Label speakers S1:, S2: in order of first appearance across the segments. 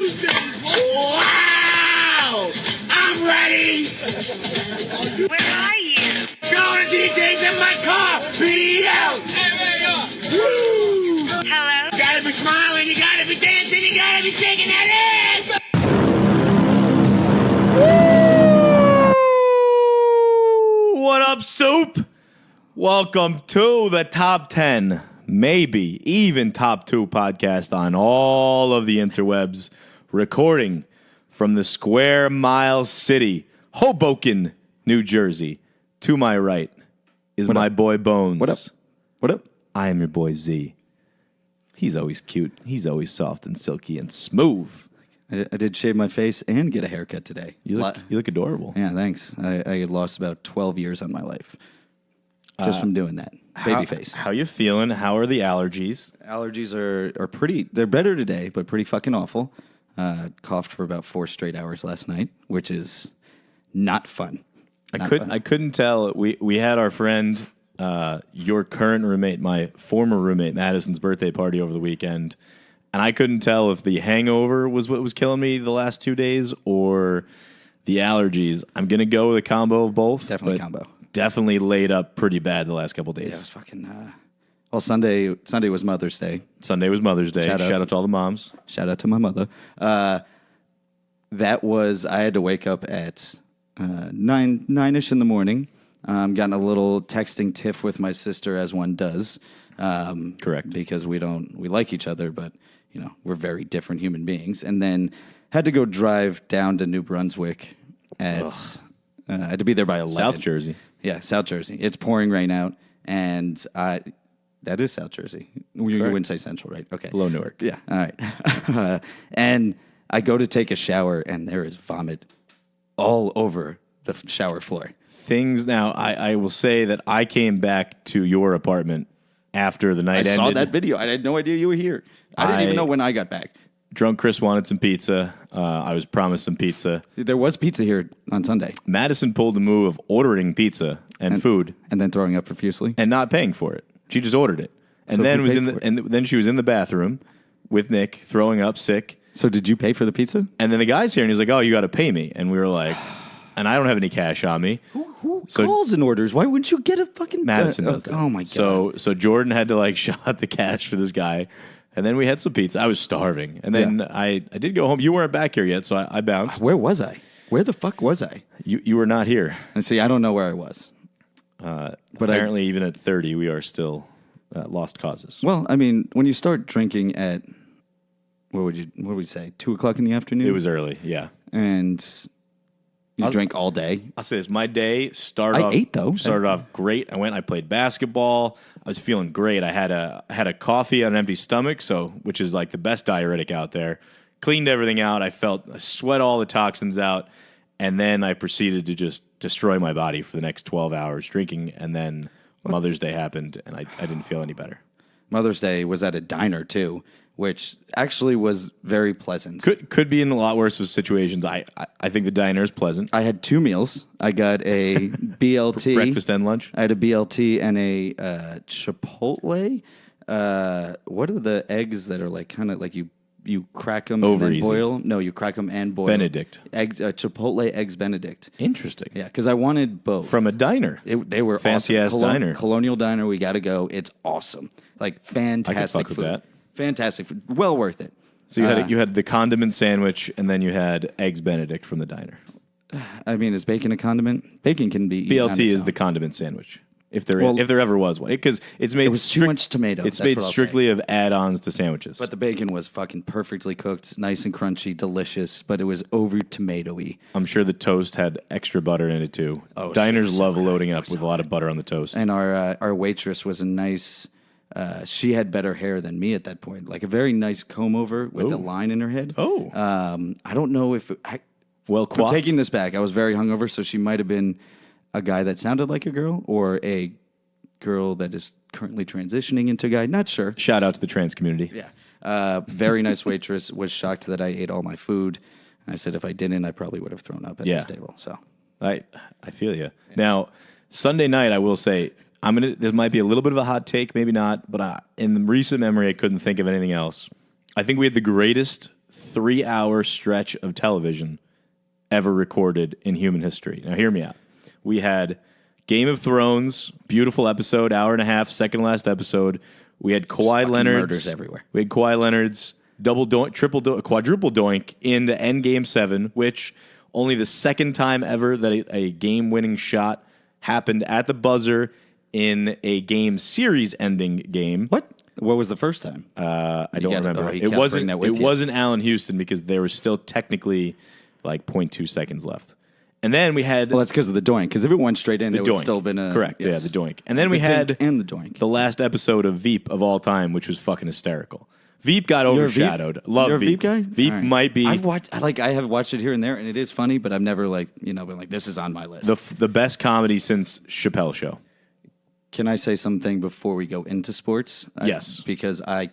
S1: Wow! I'm ready!
S2: Where are you?
S1: Going to DJ's in my car! Beat out! Woo!
S2: Hello?
S1: You gotta be smiling, you gotta be dancing, you gotta be shaking that ass!
S3: Woo! What up, Soup? Welcome to the top 10, maybe even top 2 podcast on all of the interwebs, recording from the Square Mile City, Hoboken, New Jersey. To my right is
S4: What
S3: my
S4: up?
S3: boy Bones.
S4: What up? What up?
S3: I am your boy Z. He's always cute. He's always soft and silky and smooth.
S4: I did shave my face and get a haircut today.
S3: You look adorable.
S4: Yeah, thanks. I had lost about 12 years on my life just from doing that. Baby face.
S3: How you feeling? How are the allergies?
S4: Allergies are pretty, they're better today, but pretty fucking awful. Coughed for about 4 straight hours last night, which is not fun.
S3: I couldn't tell. We had our friend, your current roommate, my former roommate, Madison's birthday party over the weekend, and I couldn't tell if the hangover was what was killing me the last 2 days or the allergies. I'm gonna go with a combo of both.
S4: Definitely combo.
S3: Definitely laid up pretty bad the last couple days.
S4: Yeah, it was fucking. Well, Sunday was Mother's Day.
S3: Sunday was Mother's Day.
S4: Shout
S3: Shout
S4: out.
S3: out to all the moms.
S4: Shout out to my mother. I had to wake up at 9-ish in the morning. Gotten a little texting tiff with my sister, as one does.
S3: Correct.
S4: Because we like each other, but we're very different human beings. And then had to go drive down to New Brunswick at. I had to be there by 11.
S3: South Jersey.
S4: Yeah, South Jersey. It's pouring rain out, and that is South Jersey. You wouldn't say Central, right? Okay.
S3: Below Newark.
S4: Yeah. All right. And I go to take a shower, and there is vomit all over the shower floor.
S3: Things now. I will say that I came back to your apartment after the night
S4: I
S3: ended.
S4: saw that video. I had no idea you were here. I didn't even know when I got back.
S3: Drunk Chris wanted some pizza. I was promised some pizza.
S4: There was pizza here on Sunday.
S3: Madison pulled the move of ordering pizza and food
S4: And then throwing up profusely.
S3: and not paying for it. She just ordered it, and
S4: So
S3: then
S4: who
S3: was
S4: paid
S3: in
S4: for
S3: the, and then she was in the bathroom with Nick, throwing up, sick.
S4: So did you pay for the pizza?
S3: And then the guy's here, and he's like, "Oh, you got to pay me." And we were like, "And I don't have any cash on me."
S4: Who
S3: So-
S4: calls and orders? Why wouldn't you get a fucking...
S3: Madison does that.
S4: Oh, my God.
S3: So Jordan had to like shell out the cash for this guy, and then we had some pizza. I was starving, and then I did go home. You weren't back here yet, so I bounced.
S4: Where was I? Where the fuck was I?
S3: You were not here.
S4: And see, I don't know where I was.
S3: But apparently, even at 30, we are still lost causes.
S4: Well, I mean, when you start drinking at, what would we say, 2 o'clock in the afternoon?
S3: It was early, yeah.
S4: And you drank all day.
S3: I'll say this: my day started.
S4: I ate, though.
S3: Started off great. I played basketball. I was feeling great. I had a coffee on an empty stomach, which is like the best diuretic out there. Cleaned everything out. I sweat all the toxins out, and then I proceeded to just destroy my body for the next 12 hours drinking. And then Mother's Day happened, and I didn't feel any better.
S4: Mother's Day was at a diner, too, which actually was very pleasant.
S3: Could be in a lot worse of situations. I think the diner is pleasant.
S4: I had 2 meals. I got a BLT.
S3: Breakfast and lunch.
S4: I had a BLT and a Chipotle. What are the eggs that are like kind of like you crack them
S3: Over
S4: and then
S3: easy.
S4: boil? No, you crack them and boil.
S3: Benedict.
S4: Eggs, Chipotle eggs Benedict.
S3: Interesting.
S4: Yeah, because I wanted both.
S3: From a diner.
S4: They were
S3: Fancy
S4: awesome.
S3: ass diner.
S4: Colonial Diner, we got to go. It's awesome. Like fantastic
S3: fuck with
S4: food.
S3: that.
S4: Fantastic food. Well worth it.
S3: So you had the condiment sandwich, and then you had eggs Benedict from the diner.
S4: I mean, is bacon a condiment? Bacon can be eaten on
S3: BLT
S4: its
S3: is
S4: own.
S3: the condiment sandwich, if there ever was one, because it's made.
S4: It was too much tomato.
S3: It's
S4: That's
S3: made
S4: what I'll
S3: strictly of add-ons to sandwiches.
S4: But the bacon was fucking perfectly cooked, nice and crunchy, delicious, but it was over tomatoey.
S3: I'm sure the toast had extra butter in it too.
S4: Oh,
S3: Diners
S4: so
S3: love loading up with a lot of butter on the toast.
S4: And our waitress was a nice, she had better hair than me at that point, like a very nice comb over with a line in her head.
S3: Oh.
S4: I don't know if,
S3: Well
S4: I'm
S3: coiffed.
S4: taking this back. I was very hungover, so she might have been a guy that sounded like a girl or a girl that is currently transitioning into a guy. Not sure.
S3: Shout out to the trans community.
S4: Yeah. Very nice waitress. Was shocked that I ate all my food. I said if I didn't, I probably would have thrown up at this table. So
S3: I feel you. Now, Sunday night, I will say, this might be a little bit of a hot take, maybe not, but in the recent memory, I couldn't think of anything else. I think we had the greatest 3-hour stretch of television ever recorded in human history. Now, hear me out. We had Game of Thrones, beautiful episode, hour and a half, second last episode. We had Kawhi Leonard's
S4: murders everywhere.
S3: We had Kawhi Leonard's double doink, triple doink, quadruple doink into Endgame 7, which only the second time ever that a game-winning shot happened at the buzzer in a game series-ending game.
S4: What was the first time?
S3: I don't remember.
S4: you
S3: It
S4: can't
S3: wasn't.
S4: bring that with
S3: It
S4: you.
S3: wasn't Allen Houston because there was still technically like 0.2 seconds left. And then we had
S4: Well, that's because of the doink. Because if it went straight in,
S3: the
S4: there
S3: doink.
S4: would still been a
S3: Correct.
S4: yes.
S3: Yeah, the doink. And then we
S4: The
S3: had
S4: dink and the doink.
S3: the last episode of Veep of all time, which was fucking hysterical. Veep got
S4: You're a Veep?
S3: overshadowed. Love
S4: You're a
S3: Veep.
S4: Veep guy?
S3: Veep
S4: All right.
S3: might be
S4: I have watched it here and there, and it is funny, but I've never been like, this is on my list.
S3: the best comedy since Chappelle Show.
S4: Can I say something before we go into sports?
S3: Yes.
S4: Because I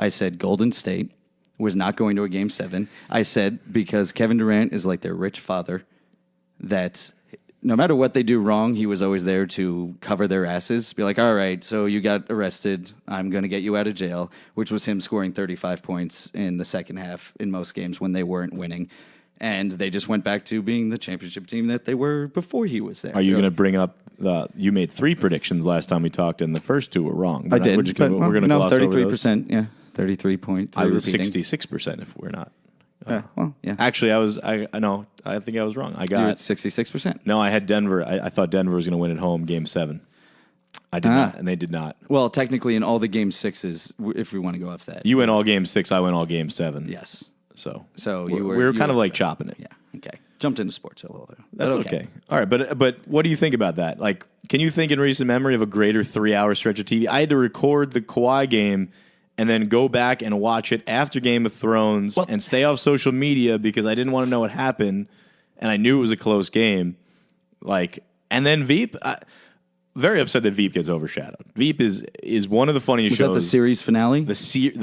S4: said Golden State was not going to a Game 7. I said because Kevin Durant is like their rich father, that no matter what they do wrong, he was always there to cover their asses. Be like, all right, so you got arrested. I'm going to get you out of jail, which was him scoring 35 points in the second half in most games when they weren't winning. And they just went back to being the championship team that they were before he was there.
S3: Are you going to bring up you made 3 predictions last time we talked, and the first 2 were wrong.
S4: I did.
S3: We're going to gloss over those.
S4: 33%. Yeah, 33.3.
S3: I was
S4: repeating.
S3: 66% if we're not.
S4: Yeah.
S3: Actually, I know. I think I was wrong. I
S4: You're at
S3: got
S4: 66%.
S3: no. I had Denver. I thought Denver was going to win at home, Game 7. I did not, and they did not.
S4: Well, technically, in all the Game 6s, if we want to go off that.
S3: You went all Game 6. I went all Game 7.
S4: Yes.
S3: So
S4: you were-
S3: we were
S4: you
S3: kind of
S4: were-
S3: like chopping it.
S4: Yeah. Okay. Jumped into sports a little bit.
S3: That's okay. All right, but what do you think about that? Like, can you think in recent memory of a greater 3-hour stretch of TV? I had to record the Kawhi game and then go back and watch it after Game of Thrones and stay off social media because I didn't want to know what happened, and I knew it was a close game. Like, and then Veep, very upset that Veep gets overshadowed. Veep is one of the funniest
S4: Was
S3: shows.
S4: that the series finale?
S3: The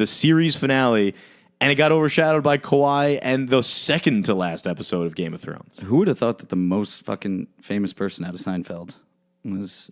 S3: series finale, and it got overshadowed by Kawhi and the second to last episode of Game of Thrones.
S4: Who would have thought that the most fucking famous person out of Seinfeld was...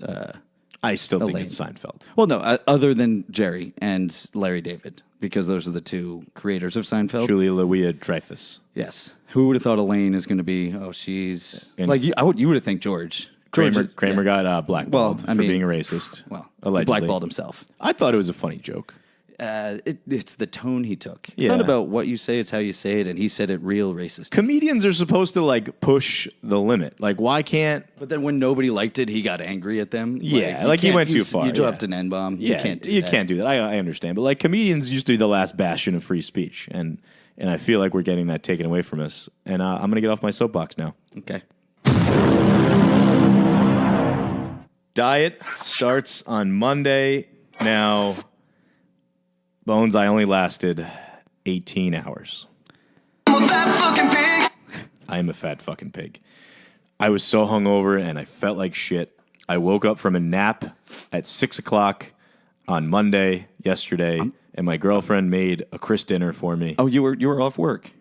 S3: I still think
S4: Elaine.
S3: it's Seinfeld.
S4: Well, no, other than Jerry and Larry David, because those are the 2 creators of Seinfeld.
S3: Julia Louis-Dreyfus.
S4: Yes. Who would have thought Elaine is going to be? Oh, she's
S3: And-
S4: like you would have think George.
S3: Kramer
S4: yeah.
S3: got blackballed
S4: Well, I
S3: for
S4: mean-
S3: being a racist.
S4: Well,
S3: allegedly.
S4: he blackballed himself.
S3: I thought it was a funny joke.
S4: It's the tone he took. It's
S3: Yeah.
S4: not about what you say; it's how you say it. And he said it real racist.
S3: Comedians are supposed to like push the limit. Like, why can't?
S4: But then when nobody liked it, he got angry at them.
S3: Yeah,
S4: you
S3: like he
S4: can't-
S3: went too
S4: you-
S3: far,
S4: You dropped
S3: yeah.
S4: an N bomb.
S3: Yeah,
S4: You can't do
S3: you
S4: that.
S3: can't do that. I understand, but like comedians used to be the last bastion of free speech, and I feel like we're getting that taken away from us. And I'm gonna get off my soapbox now.
S4: Okay.
S3: Diet starts on Monday. Now, Bones, I only lasted 18 hours. I am a fat fucking pig. I was so hungover and I felt like shit. I woke up from a nap at 6 o'clock on Monday yesterday, and my girlfriend made a Chris dinner for me
S4: Oh, you were off work.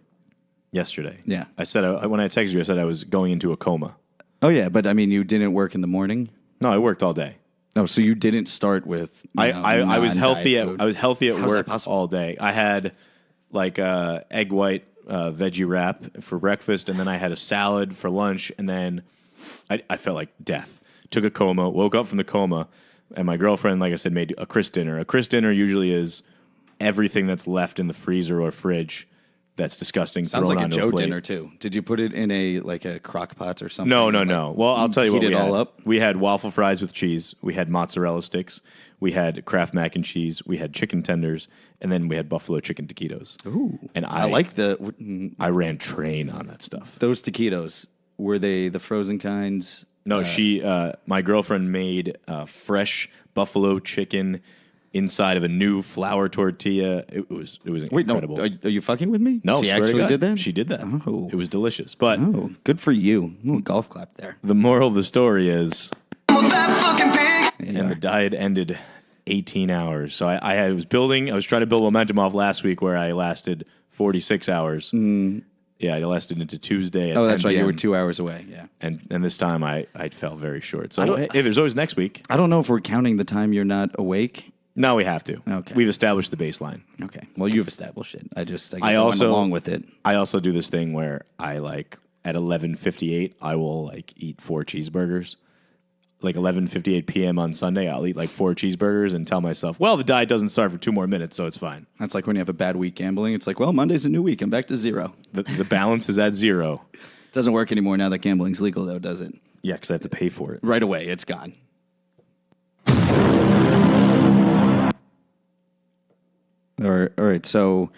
S3: yesterday.
S4: Yeah.
S3: I said when I texted you, I said I was going into a coma.
S4: Oh yeah, but I mean, you didn't work in the morning.
S3: No, I worked all day.
S4: Oh, so you didn't start with.
S3: I was healthy at
S4: How's that
S3: work
S4: possible?
S3: all day. I had like egg white veggie wrap for breakfast, and then I had a salad for lunch, and then I felt like death. Took a coma, woke up from the coma, and my girlfriend, like I said, made a Chris dinner. A Chris dinner usually is everything that's left in the freezer or fridge that's disgusting.
S4: Sounds
S3: thrown
S4: like a
S3: onto
S4: Joe
S3: plate.
S4: dinner too. Did you put it in a crock pot or something?
S3: No.
S4: Like,
S3: Well, I'll tell you what
S4: heat
S3: we
S4: it all
S3: had.
S4: up?
S3: We had waffle fries with cheese. We had mozzarella sticks. We had Kraft mac and cheese. We had chicken tenders, and then we had buffalo chicken taquitos.
S4: Ooh,
S3: And
S4: I like
S3: I ran train on that stuff.
S4: those taquitos. Were they the frozen kinds?
S3: No, my girlfriend made fresh buffalo chicken inside of a new flour tortilla. It was
S4: Wait, no.
S3: incredible.
S4: Are you fucking with me?
S3: No,
S4: she
S3: swear to
S4: actually
S3: God,
S4: did that.
S3: She did that.
S4: Oh.
S3: It was delicious. But
S4: Oh, good for you. Ooh, golf clap there.
S3: the moral of the story is,
S4: There you
S3: and the
S4: are.
S3: diet ended 18 hours. So I was trying to build momentum off last week where I lasted 46 hours. Yeah, I lasted into Tuesday at 10
S4: Oh, that's right. You were
S3: p.m.
S4: 2 hours away. Yeah.
S3: And this time I fell very short.
S4: I
S3: So
S4: don't-
S3: hey, there's always next week.
S4: I don't know if we're counting the time you're not awake
S3: No, we have to.
S4: Okay.
S3: We've established the baseline.
S4: Okay. Well, you've established it. I guess
S3: I
S4: I went
S3: also
S4: along with it.
S3: I also do this thing where I at 11:58 I will eat 4 cheeseburgers. 11:58 p.m. on Sunday, I'll eat 4 cheeseburgers and tell myself, well, the diet doesn't start for 2 more minutes, so it's fine.
S4: That's like when you have a bad week gambling. It's like, well, Monday's a new week. I'm back to 0.
S3: The balance is at 0.
S4: Doesn't work anymore now that gambling's legal, though, does it?
S3: Yeah, because I have to pay for it.
S4: Right away, it's gone. All right, so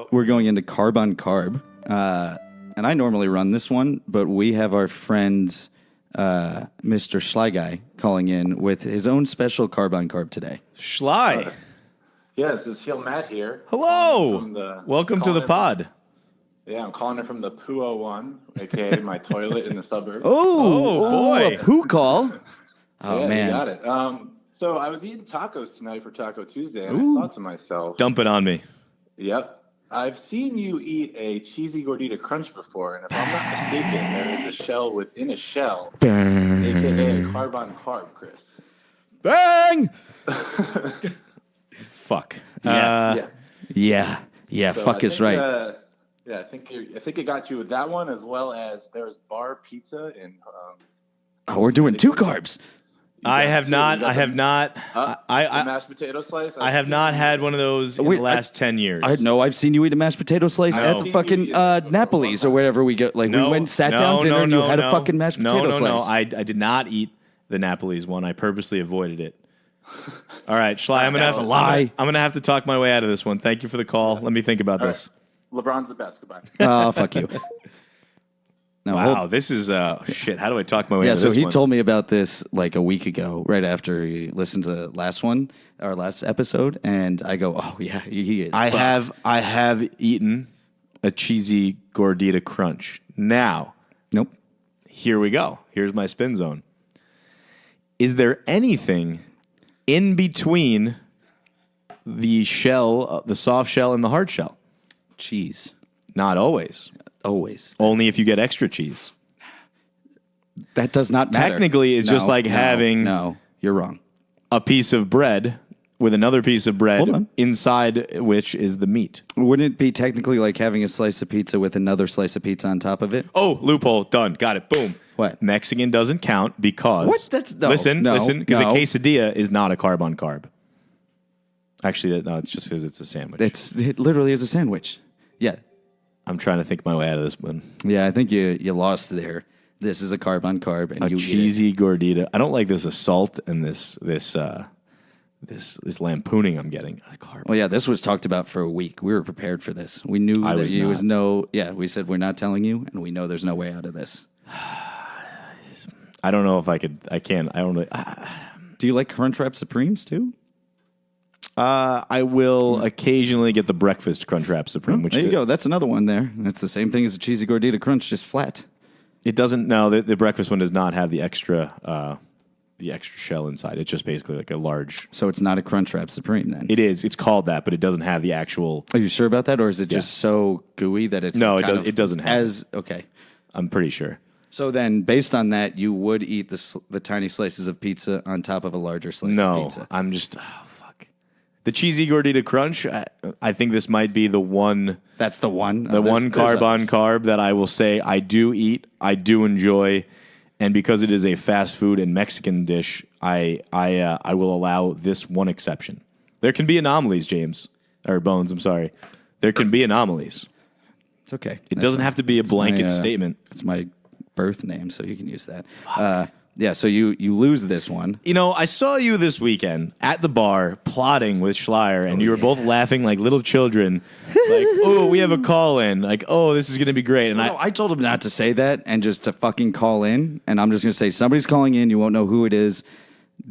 S4: we're going into Carb on Carb. And I normally run this one, but we have our friends, Mr. Schly Guy, calling in with his own special Carb on Carb today.
S3: Schly.
S5: Yes, it's Heel Matt here.
S3: Hello. Welcome to the pod.
S5: I'm calling it from the Poo 01, a.k.a. my toilet in the suburbs.
S3: Oh, boy.
S4: A poo call. Oh,
S5: yeah,
S4: man.
S5: You got it. So I was eating tacos tonight for Taco Tuesday, and I thought to myself,
S3: Dump it on me.
S5: Yep. I've seen you eat a cheesy gordita crunch before, and if I'm not mistaken, there is a shell within a shell, a.k.a. a carb on carb, Chris.
S4: Bang!
S3: Fuck.
S4: Yeah.
S5: So
S4: Fuck
S5: I
S4: is
S5: think,
S4: right.
S5: I think it got you with that one, as well as there's bar pizza in.
S4: We're doing 2 carbs.
S3: I have not.
S5: The mashed potato slice.
S3: I have not had one of those in the last 10 years.
S4: I've seen you eat a mashed potato slice at the fucking Napoli's or wherever we go. We went and sat down dinner and you had a fucking mashed potato slice.
S3: No, I did not eat the Napoli's one. I purposely avoided it. All right, Schly,
S4: That's a lie.
S3: I'm going to have to talk my way out of this one. Thank you for the call. Let me think about this.
S5: Right. LeBron's the best. Goodbye.
S4: Oh, fuck you. No,
S3: wow, this is shit. How do I talk my way out of
S4: so
S3: this
S4: he
S3: one?
S4: told me about this a week ago, right after he listened to our last episode, and I go, oh yeah, he is.
S3: I have eaten a cheesy gordita crunch. Now,
S4: Nope.
S3: here we go. Here's my spin zone. Is there anything in between the shell, the soft shell, and the hard shell?
S4: Cheese.
S3: Not always.
S4: Always.
S3: Only if you get extra cheese.
S4: That does not matter.
S3: Technically, it's just like having
S4: No, you're wrong.
S3: a piece of bread with another piece of
S4: Hold
S3: bread
S4: on.
S3: inside which is the meat.
S4: Wouldn't it be technically like having a slice of pizza with another slice of pizza on top of it?
S3: Oh, loophole. Done. Got it. Boom.
S4: What?
S3: Mexican doesn't count because...
S4: What? That's... No,
S3: listen, because
S4: no.
S3: a quesadilla is not a carb on carb. Actually, no, it's just because it's a sandwich.
S4: It literally is a sandwich. Yeah.
S3: I'm trying to think my way out of this one.
S4: Yeah, I think you lost there. This is a carb on carb, and
S3: A
S4: you
S3: cheesy gordita. I don't like this assault and this lampooning I'm getting. A carb.
S4: Well, yeah, this was talked about for a week. We were prepared for this. We knew
S3: I
S4: that
S3: was
S4: you
S3: not.
S4: was no. Yeah, we said we're not telling you, and we know there's no way out of this.
S3: I don't know if I could. I can. I don't really.
S4: Do you like Crunchwrap Supremes too?
S3: I will occasionally get the breakfast Crunchwrap Supreme, which
S4: There you go. That's another one there. That's the same thing as a cheesy gordita crunch, just flat.
S3: It doesn't. No, the breakfast one does not have the extra shell inside. It's just basically like a large.
S4: So it's not a Crunchwrap Supreme then.
S3: It is. It's called that, but it doesn't have the actual.
S4: Are you sure about that, or is it just so gooey that it's
S3: No,
S4: kind of
S3: it doesn't have
S4: as okay?
S3: I'm pretty sure.
S4: So then, based on that, you would eat the tiny slices of pizza on top of a larger slice of
S3: No,
S4: pizza.
S3: I'm just. Oh, fuck. The cheesy gordita crunch. I think this might be the one.
S4: That's the one.
S3: The one carb on carb that I will say I do eat, I do enjoy, and because it is a fast food and Mexican dish, I will allow this one exception. There can be anomalies, James or Bones. I'm sorry. There can be anomalies.
S4: It's okay.
S3: It doesn't have to be a blanket statement.
S4: It's my birth name, so you can use that. Yeah. So you lose this one.
S3: You know, I saw you this weekend at the bar plotting with Schleier, and you were both laughing like little children. Like, oh, we have a call in. Like, oh, this is going to be great. And
S4: I told him not to say that and just to fucking call in. And I'm just going to say somebody's calling in. You won't know who it is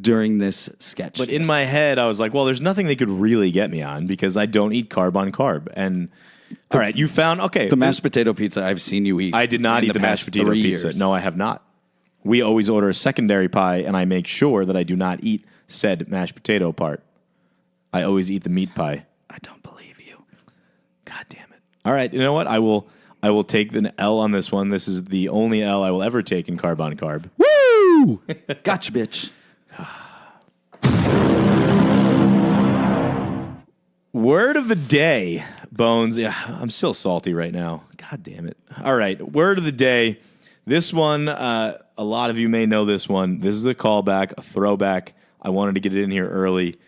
S4: during this sketch.
S3: But in my head, I was like, well, there's nothing they could really get me on because I don't eat carb on carb. And all right, you found
S4: the mashed potato pizza I've seen you eat.
S3: I did not eat the mashed potato pizza. No, I have not. We always order a secondary pie, and I make sure that I do not eat said mashed potato part. I always eat the meat pie.
S4: I don't believe you.
S3: God damn it. All right, you know what? I will take the L on this one. This is the only L I will ever take in carb on carb.
S4: Woo! Gotcha, bitch.
S3: Word of the day, Bones. Yeah, I'm still salty right now. God damn it. All right, word of the day. This one, a lot of you may know this one. This is a callback, a throwback. I wanted to get it in here early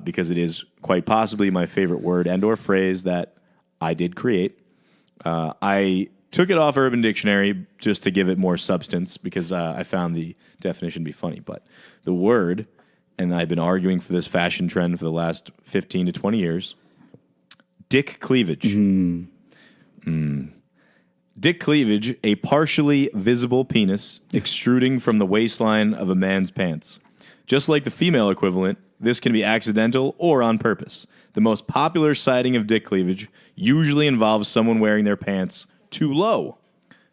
S3: because it is quite possibly my favorite word and or phrase that I did create. I took it off Urban Dictionary just to give it more substance because I found the definition to be funny. But the word, and I've been arguing for this fashion trend for the last 15 to 20 years, dick cleavage. Dick cleavage, a partially visible penis extruding from the waistline of a man's pants. Just like the female equivalent, this can be accidental or on purpose. The most popular sighting of dick cleavage usually involves someone wearing their pants too low,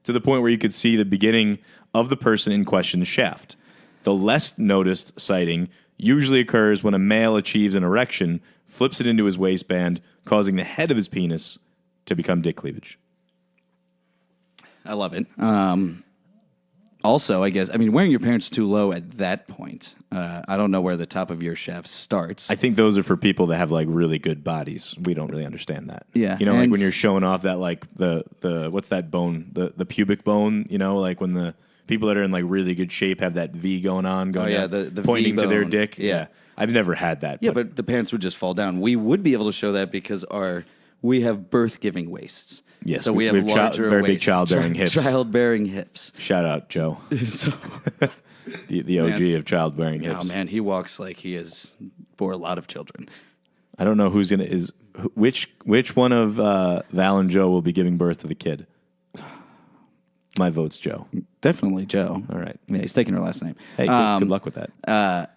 S3: to the point where you could see the beginning of the person in question's shaft. The less noticed sighting usually occurs when a male achieves an erection, flips it into his waistband, causing the head of his penis to become dick cleavage.
S4: I love it. Also, I guess, wearing your pants too low at that point, I don't know where the top of your shaft starts.
S3: I think those are for people that have, like, really good bodies. We don't really understand that.
S4: Yeah.
S3: You know, like when you're showing off that, like, the what's that bone? The pubic bone, you know, like when the people that are in, like, really good shape have that V going on, going down,
S4: the
S3: pointing
S4: V
S3: to their
S4: bone.
S3: dick.
S4: Yeah.
S3: I've never had that.
S4: Yeah, but the pants would just fall down. We would be able to show that because we have birth-giving waists.
S3: Yes,
S4: so we have larger
S3: very big
S4: waists.
S3: childbearing hips.
S4: Childbearing hips.
S3: Shout out, Joe.
S4: So,
S3: the OG of childbearing hips.
S4: oh man, he walks like he has bore a lot of children.
S3: I don't know which one of Val and Joe will be giving birth to the kid. My vote's Joe.
S4: Definitely Joe.
S3: All right.
S4: Yeah, he's taking her last name.
S3: Hey, good luck with that.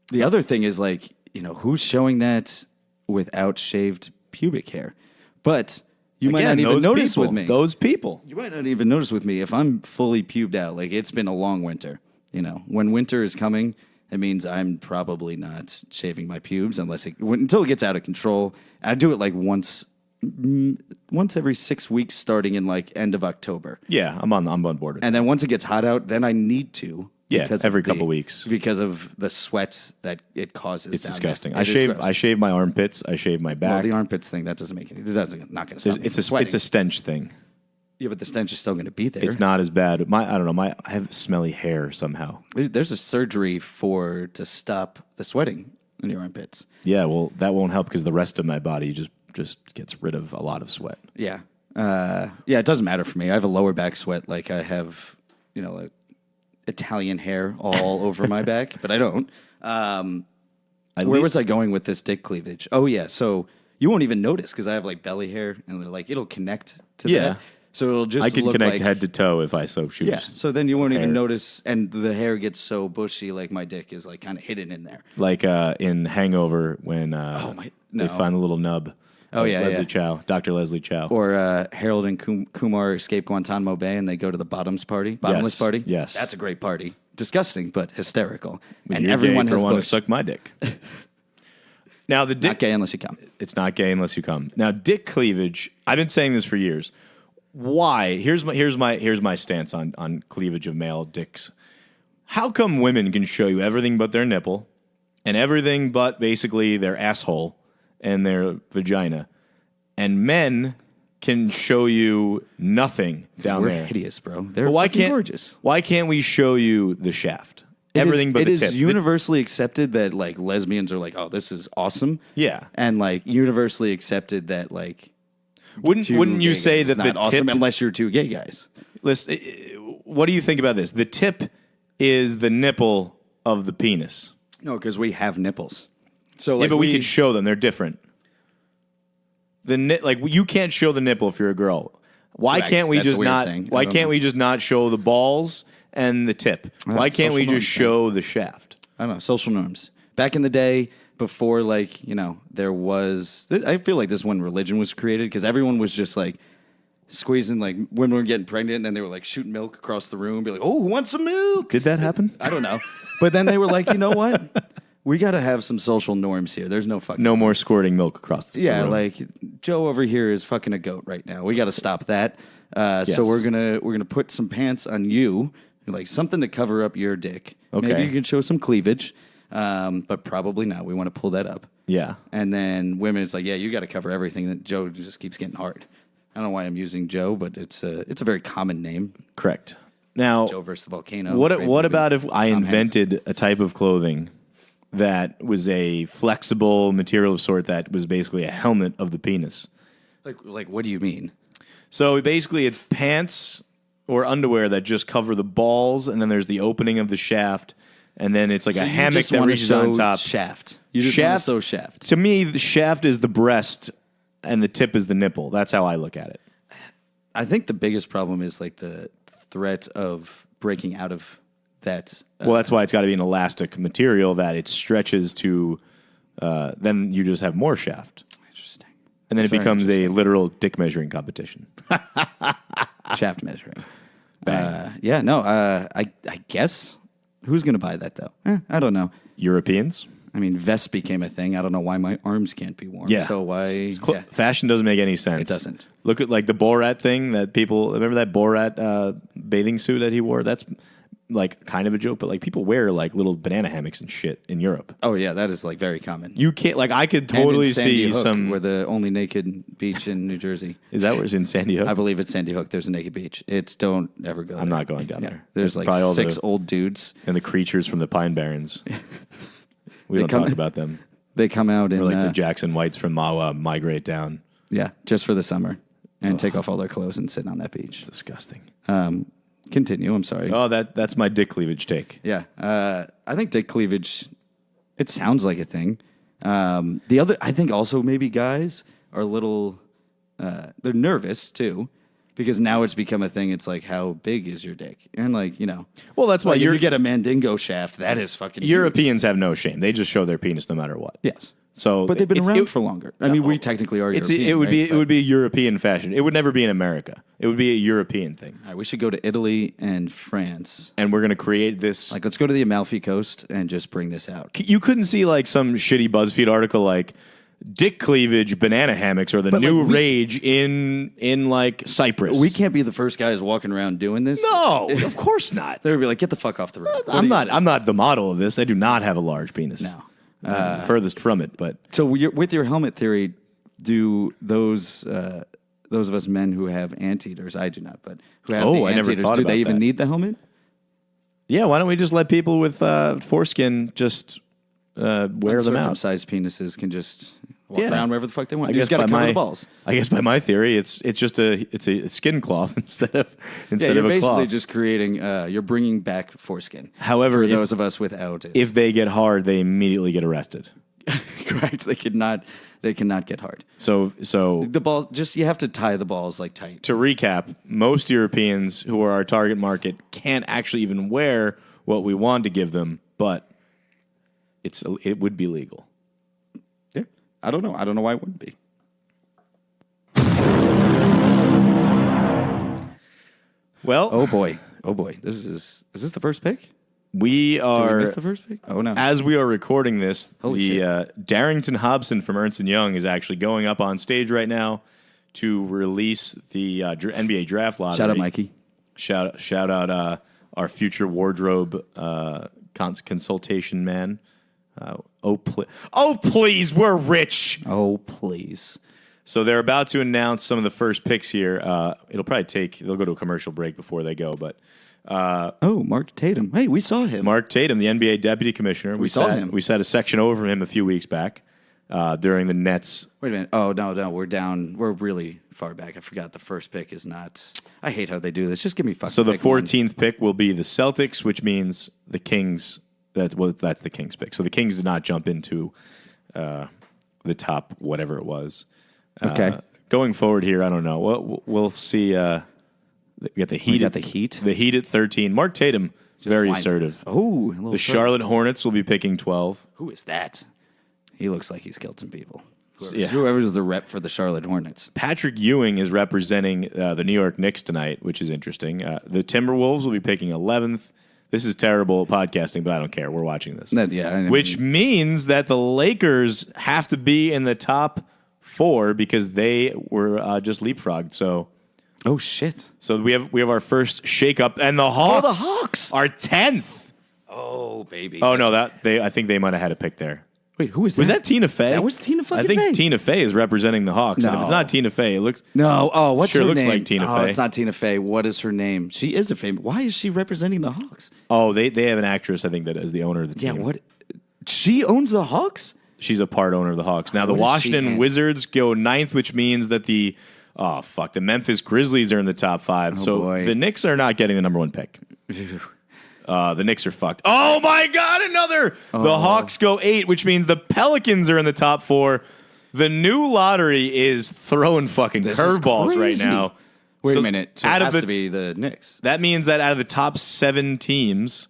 S4: The other thing is, like, who's showing that without shaved pubic hair? But you might not even notice with me.
S3: Those people.
S4: You might not even notice with me if I'm fully pubed out. Like, it's been a long winter. When winter is coming, it means I'm probably not shaving my pubes until it gets out of control. I do it like once every 6 weeks, starting in like end of October.
S3: Yeah, I'm on board with
S4: And then once it gets hot out, then I need to.
S3: Yeah,
S4: because
S3: every
S4: of
S3: couple weeks.
S4: because of the sweat that it causes.
S3: It's
S4: down
S3: disgusting.
S4: there.
S3: I
S4: It is gross.
S3: shave my armpits. I shave my back.
S4: Well, the armpits thing, that doesn't make any. Not going to stop me
S3: it's
S4: from sweating.
S3: it's a stench thing.
S4: Yeah, but the stench is still going to be there.
S3: It's not as bad. I don't know. I have smelly hair somehow.
S4: There's a surgery to stop the sweating in your armpits.
S3: Yeah, well, that won't help because the rest of my body just gets rid of a lot of sweat.
S4: Yeah. It doesn't matter for me. I have a lower back sweat. Like I have, like Italian hair all over my back, but I don't. Where was I going with this dick cleavage? Oh, yeah. So you won't even notice because I have like belly hair and like it'll connect to that. So it'll just
S3: I can
S4: look
S3: connect
S4: like,
S3: head to toe if I so choose.
S4: Yeah. So then you won't
S3: hair.
S4: even notice, and the hair gets so bushy, like my dick is like kind of hidden in there.
S3: Like in Hangover when they find a little nub.
S4: Oh, yeah,
S3: Leslie
S4: yeah.
S3: Chow, Dr. Leslie Chow.
S4: Or Harold and Kumar escape Guantanamo Bay and they go to the bottomless party.
S3: Yes.
S4: That's a great party. Disgusting, but hysterical.
S3: And
S4: and everyone
S3: gay for
S4: has
S3: wanting to
S4: bush.
S3: suck my dick. Now the dick.
S4: Not gay unless you come.
S3: It's not gay unless you come. Now dick cleavage. I've been saying this for years. Why? Here's my stance on cleavage of male dicks. How come women can show you everything but their nipple, and everything but basically their asshole and their vagina, and men can show you nothing down
S4: We're
S3: there?
S4: hideous, bro. They're
S3: But why
S4: fucking
S3: can't
S4: gorgeous.
S3: Why can't we show you the shaft? Everything but the tip.
S4: It is universally accepted that like lesbians are like, oh, this is awesome.
S3: Yeah.
S4: And like universally accepted that like
S3: Wouldn't you
S4: gay
S3: say
S4: guys
S3: that
S4: is
S3: the
S4: not awesome
S3: tip?
S4: unless you're two gay guys?
S3: Listen, what do you think about this? The tip is the nipple of the penis.
S4: No, because we have nipples. So
S3: Yeah,
S4: like
S3: but we can show them. They're different. You can't show the nipple if you're a girl. Why
S4: Correct.
S3: can't we
S4: That's a
S3: just
S4: weird
S3: not?
S4: thing. I
S3: Why
S4: don't
S3: can't
S4: know.
S3: we just not show the balls and the tip? Why can't we
S4: social
S3: just
S4: norms,
S3: show the shaft?
S4: I don't know, social norms. Back in the day, before like, there was, I feel like this is when religion was created because everyone was just like squeezing, like women were getting pregnant and then they were like shooting milk across the room, be like, oh, who wants some milk?
S3: Did that happen?
S4: I don't know. But then they were like, you know what? We got to have some social norms here. There's no fucking.
S3: No more squirting milk across the room.
S4: Like Joe over here is fucking a goat right now. We got to stop that.
S3: Yes.
S4: So we're gonna put some pants on you, like something to cover up your dick.
S3: Okay.
S4: Maybe you can show some cleavage, but probably not. We want to pull that up.
S3: Yeah.
S4: And then women, it's like, yeah, you got to cover everything. That Joe just keeps getting hard. I don't know why I'm using Joe, but it's a very common name.
S3: Correct. Now,
S4: Joe versus the volcano.
S3: what
S4: Great
S3: what
S4: movie.
S3: about if I
S4: Tom
S3: invented a type of clothing that was a flexible material of sort that was basically a helmet of the penis?
S4: Like, what do you mean?
S3: So basically, it's pants or underwear that just cover the balls, and then there's the opening of the shaft, and then it's like
S4: So
S3: a
S4: you
S3: hammock
S4: just
S3: that
S4: wanna
S3: reaches
S4: show
S3: on top.
S4: Shaft. You just want to show shaft.
S3: To me, the shaft is the breast, and the tip is the nipple. That's how I look at it.
S4: I think the biggest problem is like the threat of breaking out of that.
S3: Well, that's why it's got to be an elastic material that it stretches to. Then you just have more shaft,
S4: Interesting.
S3: and then it
S4: Very
S3: becomes a literal dick measuring competition.
S4: Shaft measuring. Yeah, no, I guess. Who's going to buy that, though? I don't know.
S3: Europeans.
S4: I mean, vests became a thing. I don't know why my arms can't be worn.
S3: Yeah.
S4: So why? Yeah.
S3: Fashion doesn't make any sense.
S4: It doesn't.
S3: Look at like the Borat thing that people remember, that Borat bathing suit that he wore. That's like kind of a joke, but like people wear like little banana hammocks and shit in Europe.
S4: Oh, yeah, that is like very common.
S3: You can't like I could
S4: And in
S3: totally
S4: Sandy
S3: see
S4: Hook,
S3: some.
S4: We're the only naked beach in New Jersey.
S3: Is that where it's in Sandy Hook?
S4: I believe it's Sandy Hook. There's a naked beach. It's don't ever go.
S3: I'm
S4: there.
S3: not going down there.
S4: There's
S3: It's
S4: like
S3: probably all
S4: 6
S3: the-
S4: old dudes.
S3: and the creatures from the Pine Barrens. We don't
S4: come-
S3: talk about them.
S4: They come out
S3: Or
S4: and
S3: like the Jackson Whites from Mawa migrate down.
S4: yeah, just for the summer and take off all their clothes and sit on that beach.
S3: Disgusting.
S4: Continue. I'm sorry.
S3: Oh, that's my dick cleavage take.
S4: Yeah, I think dick cleavage. It sounds like a thing. The other, I think, also maybe guys are a little. They're nervous too, because now it's become a thing. It's like, how big is your dick? And like,
S3: Well, that's why
S4: like if you get a Mandingo shaft, that is fucking huge.
S3: Europeans have no shame. They just show their penis no matter what.
S4: Yes.
S3: So,
S4: But they've been
S3: it's-
S4: around
S3: it-
S4: for longer. I mean, we technically are European.
S3: It would be
S4: right?
S3: it would be a European fashion. It would never be in America. It would be a European thing.
S4: All right, we should go to Italy and France.
S3: And we're going to create this.
S4: Like, let's go to the Amalfi Coast and just bring this out.
S3: You couldn't see like some shitty BuzzFeed article like dick cleavage banana hammocks or the
S4: But, like,
S3: new
S4: we-
S3: rage in like Cyprus.
S4: We can't be the first guys walking around doing this.
S3: No, of course not.
S4: They would be like, get the fuck off the road. What
S3: I'm
S4: are
S3: not.
S4: you-
S3: I'm not the model of this. I do not have a large penis.
S4: No.
S3: I'm furthest from it. But
S4: So with your helmet theory, do those of us men who have anteaters, I do not, but who have the
S3: I never
S4: anteaters,
S3: thought
S4: do
S3: about
S4: they even
S3: that.
S4: need the helmet?
S3: yeah, why don't we just let people with foreskin just wear them out?
S4: Uncircumcised penises can just walk
S3: Yeah.
S4: around wherever the fuck they want.
S3: I
S4: You just got to
S3: by
S4: cover
S3: my
S4: the balls.
S3: I guess by my theory, it's just a skin cloth instead of
S4: Yeah, you're
S3: a
S4: basically
S3: cloth.
S4: just creating. You're bringing back foreskin.
S3: However,
S4: for
S3: if-
S4: those of us without it,
S3: if they get hard, they immediately get arrested.
S4: correct, they cannot get hard.
S3: So
S4: The ball, just you have to tie the balls like tight.
S3: to recap, most Europeans who are our target market can't actually even wear what we want to give them, but it would be legal.
S4: Yeah, I don't know. I don't know why it wouldn't be.
S3: Well,
S4: Oh boy. Is this the first pick?
S3: we
S4: Did we
S3: are
S4: miss the first pick? Oh no.
S3: as we are recording this.
S4: Holy shit.
S3: Darrington Hobson from Ernst & Young is actually going up on stage right now to release the NBA draft lottery.
S4: Shout out Mikey.
S3: Shout out our future wardrobe consultation man. Oh please, we're rich.
S4: Oh please.
S3: So they're about to announce some of the first picks here. They'll go to a commercial break before they go, but
S4: Oh, Mark Tatum. Hey, we saw him.
S3: Mark Tatum, the NBA deputy commissioner, we
S4: saw
S3: sat,
S4: him.
S3: We sat a section over him a few weeks back during the Nets.
S4: Wait a minute. Oh no, we're down. We're really far back. I forgot the first pick is not. I hate how they do this. Just give me fucking.
S3: So the
S4: pick one.
S3: 14th pick will be the Celtics, which means the Kings. That's the Kings pick. So the Kings did not jump into the top whatever it was.
S4: Okay.
S3: Going forward here, I don't know. We'll see. We got the Heat.
S4: We got the Heat.
S3: The Heat at 13. Mark Tatum, very
S4: flying
S3: assertive.
S4: Oh, a little
S3: The Charlotte Hornets will be picking 12.
S4: Who is that? He looks like he's killed some people.
S3: Yeah.
S4: Whoever's the rep for the Charlotte Hornets.
S3: Patrick Ewing is representing the New York Knicks tonight, which is interesting. The Timberwolves will be picking 11th. This is terrible podcasting, but I don't care. We're watching this. Which means that the Lakers have to be in the top 4 because they were just leapfrogged. So
S4: Oh shit.
S3: we have our first shakeup, and the Hawks,
S4: the Hawks.
S3: are 10th.
S4: Oh baby.
S3: Oh no, I think they might have had a pick there.
S4: Wait, who is
S3: Was that Tina Fey?
S4: That was Tina fucking
S3: I think
S4: Fey.
S3: Tina Fey is representing the Hawks. And if it's
S4: No.
S3: not Tina Fey, it looks...
S4: No. Oh, what's
S3: Sure
S4: her
S3: looks
S4: name?
S3: like Tina
S4: Oh,
S3: Fey.
S4: it's not Tina Fey. What is her name? She is a famous. Why is she representing the Hawks?
S3: Oh, they have an actress, I think, that is the owner of the
S4: Yeah,
S3: team.
S4: what? She owns the Hawks?
S3: She's a part owner of the Hawks. Now, the
S4: What is she
S3: Washington
S4: in?
S3: Wizards go 9th, which means that the Memphis Grizzlies are in the top 5. So
S4: boy.
S3: the Knicks are not getting the number 1 pick. The Knicks are fucked. Oh, my God, another. The Hawks go 8, which means the Pelicans are in the top 4. The new lottery is throwing fucking
S4: This is
S3: curveballs right
S4: crazy.
S3: now.
S4: Wait
S3: So
S4: a minute. So
S3: out
S4: it
S3: of
S4: has
S3: the-
S4: to be the Knicks.
S3: That means that out of the top 7 teams,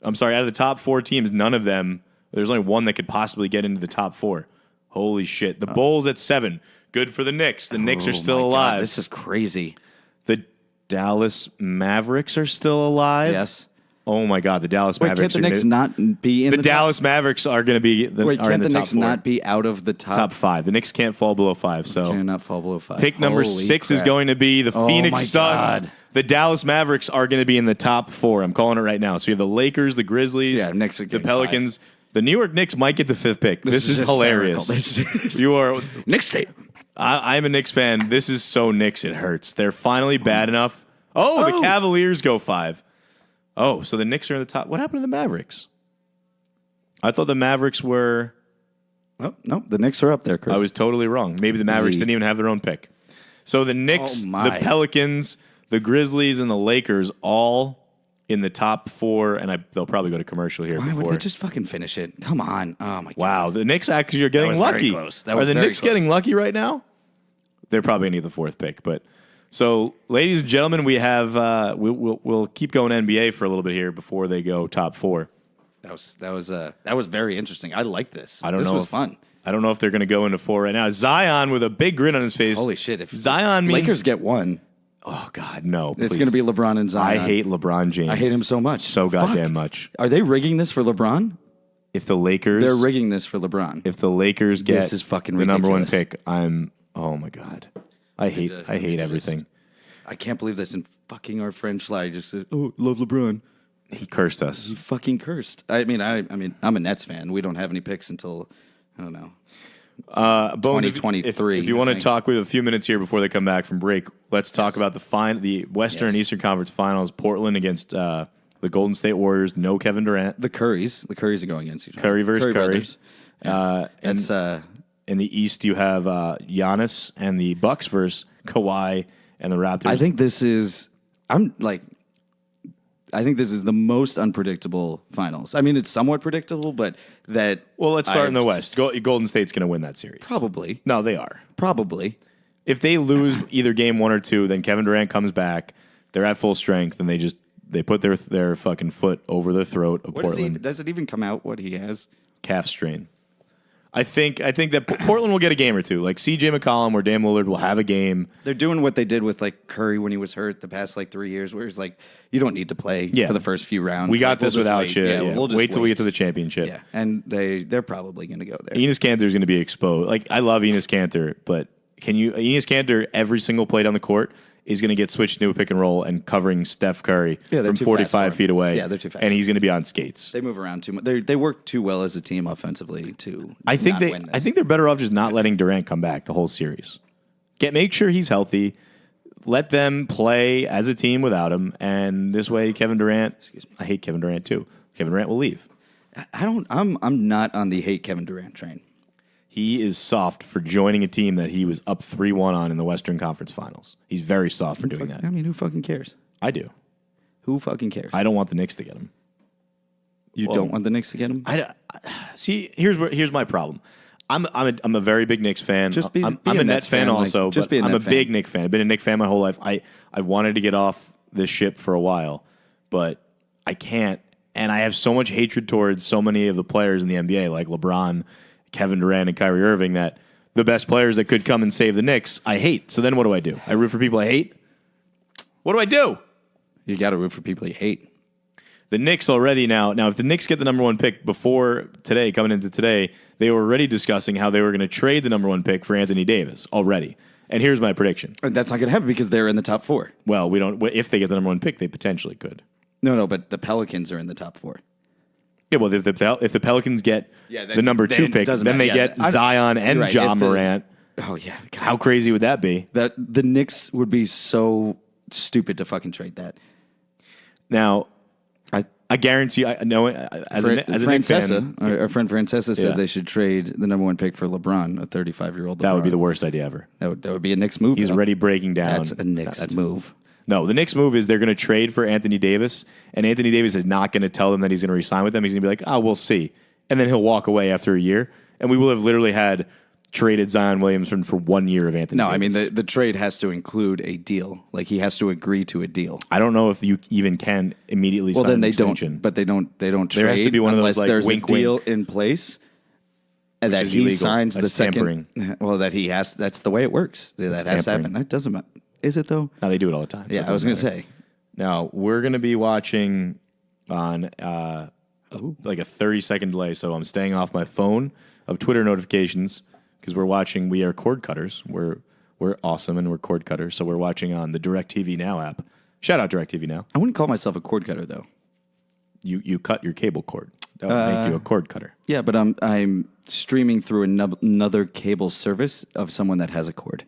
S3: out of the top 4 teams, none of them, there's only one that could possibly get into the top 4. Holy shit. The Bulls at 7. Good for the Knicks. The Knicks are still
S4: my God,
S3: alive.
S4: this is crazy.
S3: The Dallas Mavericks are still alive.
S4: Yes.
S3: Oh my God, the Dallas
S4: Wait,
S3: Mavericks
S4: can't the
S3: are
S4: Knicks
S3: gonna,
S4: not be in
S3: the
S4: the
S3: Dallas Mavericks are going to be
S4: Wait,
S3: are
S4: can't
S3: in
S4: the
S3: the top
S4: Knicks
S3: 4.
S4: not be out of the
S3: top 5. The Knicks can't fall below 5. So
S4: Cannot fall below 5.
S3: pick number
S4: Holy
S3: 6 is
S4: crap.
S3: going to be the
S4: Oh
S3: Phoenix
S4: my
S3: Suns.
S4: God.
S3: The Dallas Mavericks are going to be in the top 4. I'm calling it right now. So you have the Lakers, the Grizzlies,
S4: Yeah, Knicks are
S3: the
S4: getting
S3: Pelicans. The New York Knicks might get the 5th pick. This is
S4: hysterical.
S3: hilarious.
S4: This is-
S3: You are.
S4: Knicks tape.
S3: I'm a Knicks fan. This is so Knicks. It hurts. They're finally bad enough. Oh, the
S4: Oh.
S3: Cavaliers go 5. Oh, so the Knicks are in the top. What happened to the Mavericks? I thought the Mavericks were.
S4: Oh, no, the Knicks are up there, Chris.
S3: I was totally wrong. Maybe the Mavericks
S4: Z.
S3: didn't even have their own pick. So the Knicks,
S4: Oh, my.
S3: the Pelicans, the Grizzlies, and the Lakers all in the top 4, and they'll probably go to commercial here
S4: Why would
S3: before.
S4: they just fucking finish it? Come on. Oh, my God.
S3: Wow, the Knicks actually are getting
S4: was very
S3: lucky.
S4: close. That
S3: Are
S4: was
S3: the
S4: very
S3: Knicks
S4: close.
S3: getting lucky right now? They're probably going to get the 4th pick. But so, ladies and gentlemen, we have we'll keep going NBA for a little bit here before they go top 4.
S4: That was very interesting. I like this.
S3: I don't
S4: this
S3: know.
S4: was
S3: if,
S4: fun.
S3: I don't know if they're going to go into 4 right now. Zion with a big grin on his face.
S4: Holy shit. If
S3: Zion means
S4: Lakers get one,
S3: oh God, no!
S4: it's
S3: please.
S4: going to be LeBron and Zion.
S3: I hate LeBron James.
S4: I hate him so much.
S3: So
S4: Fuck.
S3: goddamn much.
S4: Are they rigging this for LeBron?
S3: If the Lakers,
S4: They're rigging this for LeBron.
S3: if the Lakers get
S4: This is fucking
S3: the number 1
S4: ridiculous.
S3: pick, oh my God, I hate everything.
S4: I can't believe this. And fucking our friend Schley just said, "Oh, love LeBron."
S3: He cursed us.
S4: He fucking cursed. I mean, I'm a Nets fan. We don't have any picks until I don't know.
S3: Bones,
S4: 2023,
S3: If you want
S4: I
S3: to
S4: think.
S3: talk with a few minutes here before they come back from break, let's talk about the Western and
S4: Yes.
S3: Eastern Conference Finals. Portland against the Golden State Warriors. No Kevin Durant.
S4: The Currys are going against each other.
S3: Curry versus Curry.
S4: brothers.
S3: And
S4: It's
S3: in the East, you have Giannis and the Bucks versus Kawhi and the Raptors.
S4: I think this is the most unpredictable finals. I mean, it's somewhat predictable, but that.
S3: Well, let's start in the
S4: I've
S3: West. Golden State's going to win that series.
S4: Probably.
S3: No, they are.
S4: Probably.
S3: If they lose either game 1 or 2, then Kevin Durant comes back. They're at full strength, and they put their fucking foot over the throat of Portland.
S4: Does it even come out what he has?
S3: Calf strain. I think that Portland will get a game or two. Like C.J. McCollum or Dame Lillard will have a game.
S4: They're doing what they did with like Curry when he was hurt the past like 3 years, where it's like you don't need to play for the first few rounds.
S3: We got
S4: Like, we'll
S3: this
S4: just
S3: without
S4: wait.
S3: you.
S4: Yeah,
S3: Yeah.
S4: we'll just
S3: wait till we get to the championship.
S4: Yeah, and they're probably going to go there.
S3: Enes Kanter is going to be exposed. Like I love Enes Kanter, but Enes Kanter every single play down the court is going to get switched into a pick and roll and covering Steph Curry
S4: Yeah, they're
S3: from
S4: too fast
S3: 45
S4: for him.
S3: feet away.
S4: Yeah, they're too fast.
S3: And he's going to be on skates.
S4: They move around too much. They work too well as a team offensively to.
S3: I think
S4: not win this.
S3: I think they're better off just not letting Durant come back the whole series. Make sure he's healthy. Let them play as a team without him, and this way, Kevin Durant. I hate Kevin Durant too. Kevin Durant will leave.
S4: I'm not on the hate Kevin Durant train.
S3: He is soft for joining a team that he was up 3-1 on in the Western Conference Finals. He's very soft for doing that.
S4: I mean, who fucking cares?
S3: I do.
S4: Who fucking cares?
S3: I don't want the Knicks to get him.
S4: You don't want the Knicks to get him?
S3: See, here's my problem. I'm a very big Knicks fan.
S4: Just be
S3: I'm
S4: a
S3: a Nets
S4: Nets
S3: fan
S4: fan, like,
S3: also,
S4: just
S3: but
S4: be a
S3: I'm a
S4: Net fan.
S3: big Knicks fan. I've been a Knicks fan my whole life. I wanted to get off this ship for a while, but I can't. And I have so much hatred towards so many of the players in the NBA, like LeBron, Kevin Durant, and Kyrie Irving, that the best players that could come and save the Knicks, I hate. So then what do? I root for people I hate? What do I do?
S4: You got to root for people you hate.
S3: The Knicks already now, if the Knicks get the number 1 pick before today, coming into today, they were already discussing how they were going to trade the number 1 pick for Anthony Davis already. And here's my prediction.
S4: And that's not going to happen because they're in the top 4.
S3: Well, we don't. If they get the number 1 pick, they potentially could.
S4: No, but the Pelicans are in the top 4.
S3: Yeah, well, if the Pelicans get
S4: then-
S3: the number 2
S4: then it
S3: pick,
S4: doesn't
S3: then they
S4: matter.
S3: get
S4: Yeah,
S3: Zion and
S4: right,
S3: Ja
S4: if the-
S3: Morant.
S4: Oh yeah, God.
S3: How crazy would that be?
S4: That the Knicks would be so stupid to fucking trade that.
S3: Now, I guarantee, I know as a Knicks fan,
S4: our friend Francesa said
S3: Yeah.
S4: they should trade the number 1 pick for LeBron, a 35-year-old.
S3: that would be the worst idea ever.
S4: That would be a Knicks move.
S3: He's
S4: though.
S3: already breaking down.
S4: That's a Knicks move.
S3: No, the Knicks move is they're going to trade for Anthony Davis, and Anthony Davis is not going to tell them that he's going to resign with them. He's going to be like, oh, we'll see. And then he'll walk away after a year, and we will have literally had traded Zion Williamson for 1 year of Anthony
S4: No,
S3: Davis.
S4: I mean the trade has to include a deal. Like he has to agree to a deal.
S3: I don't know if you even can immediately
S4: Well,
S3: sign
S4: then
S3: an
S4: they
S3: extension.
S4: don't. But they don't trade
S3: There has to be one of those,
S4: unless
S3: like,
S4: there's
S3: wink,
S4: a deal
S3: wink.
S4: in place, and that
S3: is
S4: he
S3: illegal.
S4: signs
S3: That's
S4: the second.
S3: tampering.
S4: Well, that he has. That's the way it works. That has to happen.
S3: tampering.
S4: That doesn't matter. Is it though?
S3: No, they do it all the time. so
S4: Yeah,
S3: it
S4: I was
S3: doesn't
S4: going to
S3: matter.
S4: say.
S3: Now, we're going to be watching on like a 30-second delay, so I'm staying off my phone of Twitter notifications because we're watching We Are Cord Cutters. We're awesome and we're cord cutters, so we're watching on the DirecTV Now app. Shout out DirecTV Now.
S4: I wouldn't call myself a cord cutter though.
S3: You cut your cable cord. That would make you a cord cutter.
S4: Yeah, but I'm streaming through another cable service of someone that has a cord.